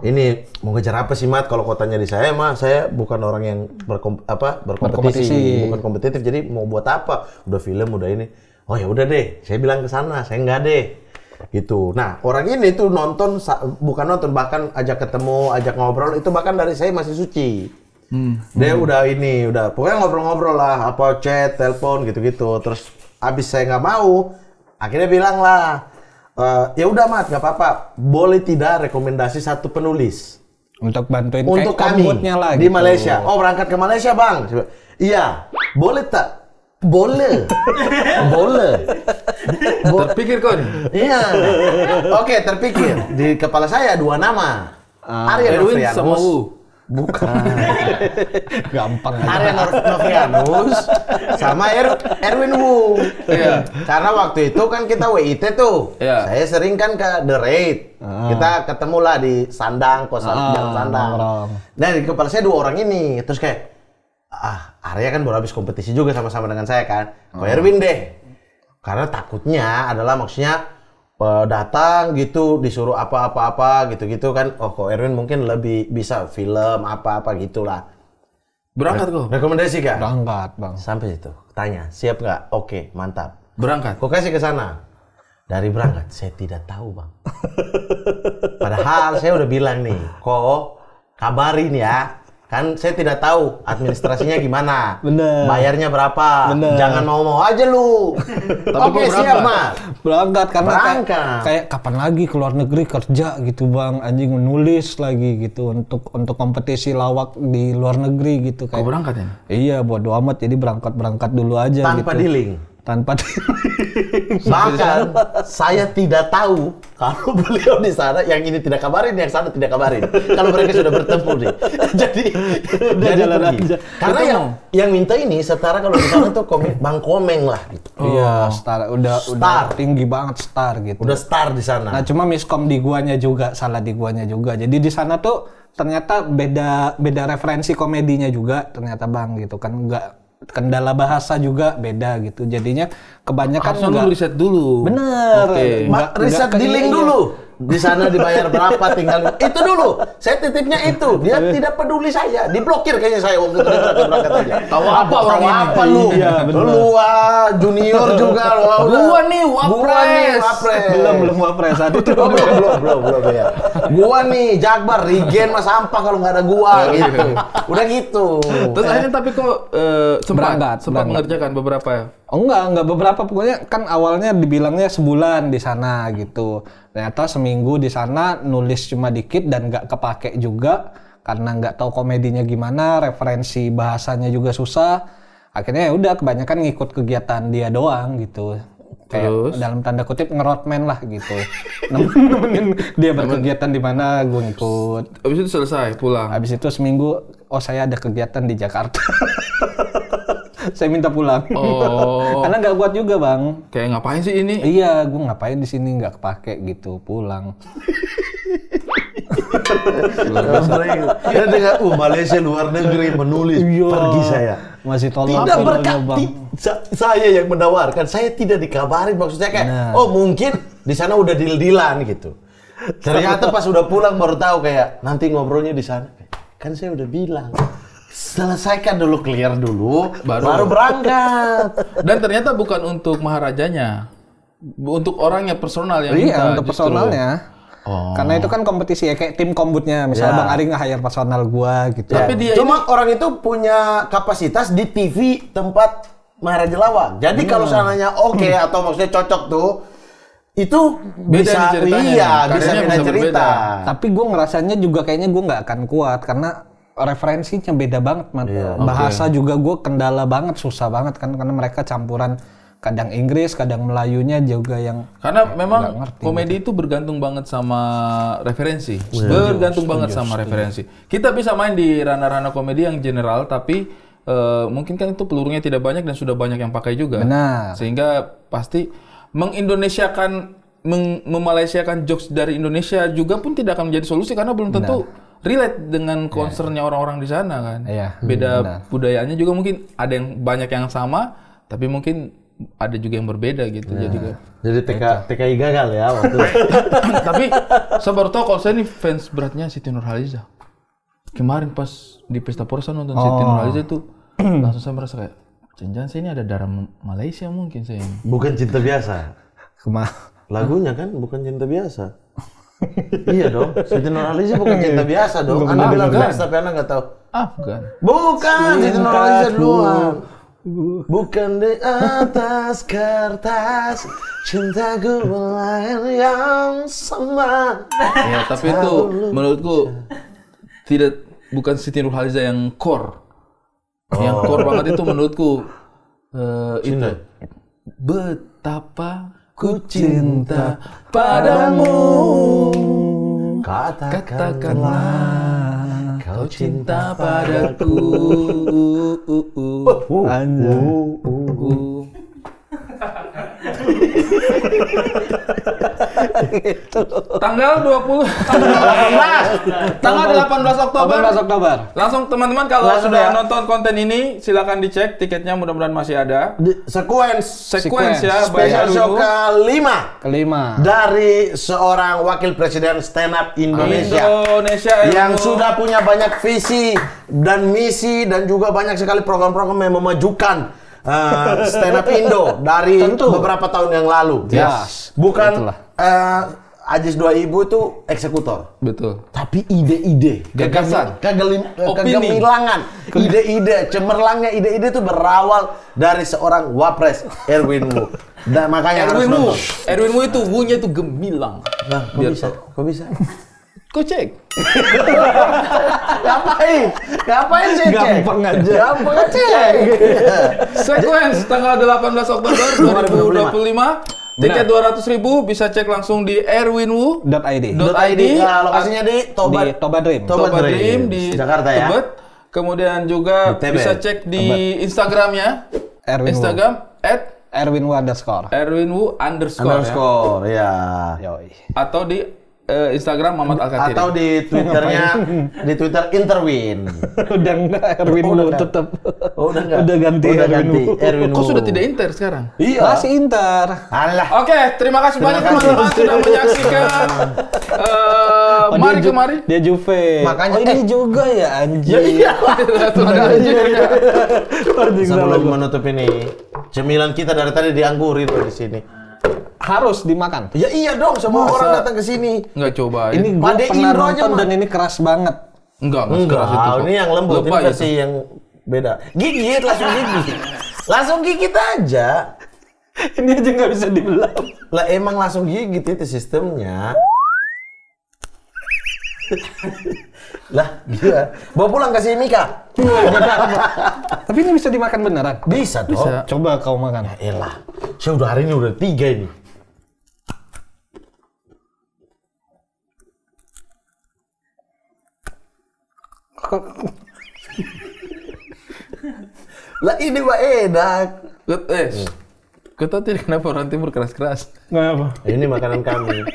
Ini mau ngejar apa sih, Mat? Kalau kotanya di saya mah, saya bukan orang yang berkompetisi, Berkompetisi. bukan kompetitif. Jadi mau buat apa? Udah film, udah ini. Oh ya udah deh, saya bilang ke sana, saya enggak deh. Gitu. Nah, orang ini tuh nonton, bukan nonton, bahkan ajak ketemu, ajak ngobrol, itu bahkan dari saya masih suci. Dia udah pokoknya ngobrol-ngobrol lah, apa chat, telepon gitu-gitu. Terus abis saya nggak mau, akhirnya bilang lah, ya udah Mat, nggak apa-apa, boleh tidak rekomendasi satu penulis Untuk bantuin untuk kayak kami komutnya lah di gitu. Malaysia. Oh berangkat ke Malaysia Bang? Iya, boleh tak? Boleh. Terpikir kau nih. Iya. Oke, terpikir. Di kepala saya dua nama. Arya Erwin Novrianus. sama Wu. Bukan. Gampang aja. Arya Novrianus sama Erwin Wu. Iya. Karena waktu itu kan kita WIT tuh. Iya. Saya sering kan ke The Raid. Kita ketemu lah di Sandang, kosan Jalan Sandang. nongkrong. Nah, di kepala saya dua orang ini. Terus kayak, Arya kan baru habis kompetisi juga sama-sama dengan saya kan. Ko Erwin deh. Karena takutnya adalah maksudnya datang gitu disuruh apa-apa gitu-gitu kan. Oh, Ko Erwin mungkin lebih bisa film apa-apa gitulah. Berangkat kau. Rekomendasi kak? Berangkat, Bang. Sampai situ. Tanya, siap nggak? Oke, mantap. Berangkat. Kok kasih ke sana? Dari berangkat, saya tidak tahu bang. Padahal saya udah bilang nih, kok kabarin ya. Kan saya tidak tahu administrasinya gimana. Bener. Bayarnya berapa. Bener. Jangan mau-mau aja lu. Oke, kok siap berangkat? mas. Berangkat karena Berangkat. kayak kapan lagi ke luar negeri kerja gitu Bang, anjing menulis lagi gitu untuk kompetisi lawak di luar negeri gitu Kau kayak. berangkat ya? Iya, bodo amat jadi berangkat dulu aja Tanpa gitu. dealing. Tanpa Bahkan saya tidak tahu kalau beliau di sana yang ini tidak kabarin, yang sana tidak kabarin. Kalau mereka sudah bertempur nih. Jadi udah jalan pergi. aja. Karena yang minta ini setara kalau di sana tuh Bang Komeng lah gitu. Iya, star udah Star. tinggi banget star gitu. Udah star di sana. Nah, cuma miskom di guanya juga, salah di guanya juga. Jadi di sana tuh ternyata beda referensi komedinya juga ternyata Bang gitu kan, enggak kendala bahasa juga beda gitu. Jadinya kebanyakan Harusnya lu enggak riset dulu. bener. Oke. Riset Nggak dealing iya. dulu. Di sana dibayar berapa, tinggal itu dulu. Saya titipnya itu. Dia tidak peduli saya. Diblokir kayaknya saya waktu itu berangkat aja. Tahu apa orang ini? Apa lu? Iya, bener. Lu junior juga lu. Gua nih, wapres. Belum wapres saat itu. Belum ya. Gua nih Jakbar, Regen mah sampah kalau nggak ada gua gitu. Udah gitu. Terus akhirnya tapi kok sempat Berangkat. mengerjakan beberapa ya? Oh enggak beberapa, pokoknya kan awalnya dibilangnya sebulan di sana gitu. Ternyata seminggu di sana nulis cuma dikit dan nggak kepake juga karena nggak tahu komedinya gimana, referensi bahasanya juga susah. Akhirnya ya udah kebanyakan ngikut kegiatan dia doang gitu. Kayak Terus? dalam tanda kutip ngerotman lah gitu. Nemenin dia berkegiatan di mana gue ngikut. Habis itu selesai pulang. Habis itu seminggu, oh saya ada kegiatan di Jakarta. Saya minta pulang. Oh. Karena nggak kuat juga Bang. Kayak ngapain sih ini? Iya, gue ngapain di sini nggak kepake gitu, pulang. Dia dengar, Malaysia luar negeri menulis, pergi saya. Masih tolong. Tidak saya yang menawarkan, saya tidak dikabarin, maksudnya kayak, oh mungkin di sana udah deal-dealan gitu. Ternyata pas udah pulang baru tahu kayak nanti ngobrolnya di sana. Kan saya udah bilang. selesaikan dulu, clear dulu, Baru. baru berangkat. Dan ternyata bukan untuk maharajanya, untuk orangnya personal yang minta. Iya, untuk justru. personalnya. Oh. Karena itu kan kompetisi ya, kayak tim kombutnya. Misalnya Ya. Bang Ari nge-hire personal gua gitu. Tapi dia Cuma orang itu punya kapasitas di TV tempat Maharaja Lawak. Jadi kalau seandainya oke atau maksudnya cocok tuh, itu Beda bisa, nih ceritanya. iya, bisa Karyanya beda bisa cerita. Tapi gue ngerasanya juga kayaknya gue nggak akan kuat karena referensinya beda banget, man. Bahasa juga gue kendala banget, susah banget kan karena mereka campuran kadang Inggris, kadang Melayunya juga yang Karena nggak memang ngerti komedi itu bergantung banget sama referensi. Bergantung banget sama referensi. Kita bisa main di ranah-ranah komedi yang general, tapi mungkin kan itu pelurunya tidak banyak dan sudah banyak yang pakai juga. Benar. Sehingga pasti mengindonesiakan, memalaysiakan jokes dari Indonesia juga pun tidak akan menjadi solusi karena belum tentu relate dengan concernnya orang-orang di sana kan. Iya, Beda budayaannya juga mungkin ada yang banyak yang sama, tapi mungkin ada juga yang berbeda gitu. Jadi TKI gagal ya waktu itu. Tapi saya baru tahu kalau saya ini fans beratnya Siti Nurhaliza. Kemarin pas di Pesta Porsa nonton Siti Nurhaliza itu langsung saya merasa kayak jangan-jangan saya ini ada darah Malaysia mungkin saya ini. Bukan cinta biasa. Lagunya kan bukan cinta biasa. Iya dong, Siti Nurhaliza bukan cinta biasa dong. Anda bilang fans tapi Anda nggak tahu. Bukan. Bukan, Siti Nurhaliza duluan. Bukan di atas kertas cintaku lain yang sama. Ya, tapi itu menurutku bukan Siti Nurhaliza yang core. Yang core banget itu menurutku itu betapa ku cinta padamu. Katakanlah kau cinta padaku. Tanggal 18 Oktober. 18 Oktober. Langsung teman-teman kalau Langsung sudah ya. nonton konten ini silakan dicek tiketnya, mudah-mudahan masih ada. Sequence ya, Special by show Erwin Wu. Kelima. dari seorang wakil presiden stand up Indonesia Erwin yang Wu. sudah punya banyak visi dan misi dan juga banyak sekali program-program yang memajukan stand up Indo dari beberapa tahun yang lalu. Yes. Bukan Itulah. Ajis Dua Ibu itu eksekutor. Betul. Tapi ide-ide, Gagasan. Opini. kegemilangan, ide-ide, cemerlangnya ide-ide itu berawal dari seorang wapres Erwin Wu. Dan makanya harus Erwin Wu. nonton. Erwin Wu itu Wu-nya itu gemilang. Nah, kok Biar bisa? tahu. Kok bisa? Kau cek. Ngapain sih? Gampang aja. Gampang aja. Sequence tanggal 18 Oktober 2025. Tiket 200.000 bisa cek langsung di erwinwu.id. .id. Nah, lokasinya di Toba. Di Toba Dream. Toba Dream di Jakarta ya. Tebet. Kemudian juga Di Tebet. bisa cek di Instagramnya. Erwin Wu. Instagram Erwinwu_. @erwinwu_. Ya. Yoi. atau di Instagram Mamat Al-Katiri. Atau di Twitternya, di Twitter Interwin. Udah enggak Erwinwu tetap. Oh, udah enggak? Udah ganti Udah Erwin ganti Wu. Erwin Kok Wu. sudah tidak Inter sekarang? Iya. Masih Inter. Alah. Oke, terima kasih banyak kasih. teman-teman sudah menyaksikan. Mari kemari. Dia Juve. Makanya, oh, ini juga ya anjing. Iya. Anjing salah Sebelum gua. menutup ini, cemilan kita dari tadi dianggurin loh di sini. Harus dimakan. Ya iya dong, semua orang datang ke sini. Enggak coba. Ini gue Pade pernah Indro aja, nonton Man. dan ini keras banget. Enggak sekeras itu kok. ini yang lembut, ini Lebay versi itu. yang beda. Gigit, langsung gigit. Langsung gigit aja. Ini aja nggak bisa dibelah. Lah emang langsung gigit itu sistemnya. Lah, gila. Bawa pulang kasih Mika. Tapi ini bisa dimakan beneran. Bisa dong. Bisa. Coba kau makan. Elah, saya udah hari ini udah 3 ini. Lah ini mah enak. Kau tahu tidak kenapa orang timur keras-keras? Nggak apa. Ini makanan kami.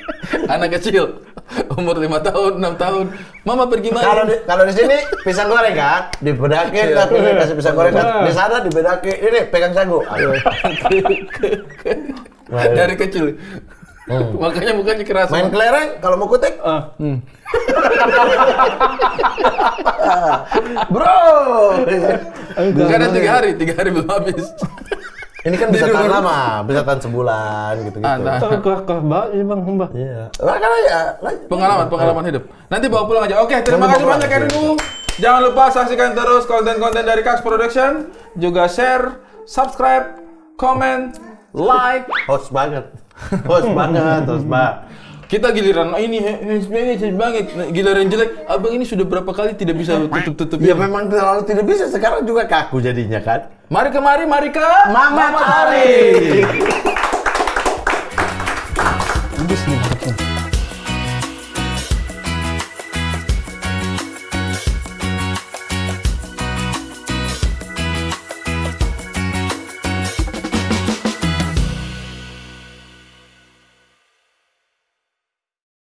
Anak kecil, umur 5 tahun, 6 tahun. Mama pergi main. Kalau di sini pisang goreng kan, dibedakin tapi ini kasih pisang goreng kan. Di sana dibedakin, ini pegang sagu. Ayo. Dari kecil. Makanya mukanya keras. Main kelereng kalau mau kutik. Bro. Kadang 3 hari belum habis. Ini kan bisa tahan lama, bisa tahan sebulan gitu-gitu. Kekeh banget ini Bang Mbah. Iya. Makanya ya. Pengalaman hidup. Nanti bawa pulang aja. Oke, terima kasih banyak Erwin. Jangan lupa saksikan terus konten-konten dari Kax Production. Juga share, subscribe, comment, like. Host banget. Kita giliran ini banget. Giliran jelek. Abang ini sudah berapa kali tidak bisa tutup-tutup. Ya memang terlalu tidak bisa. Sekarang juga kaku jadinya kan. Mari ke Mamat Ari.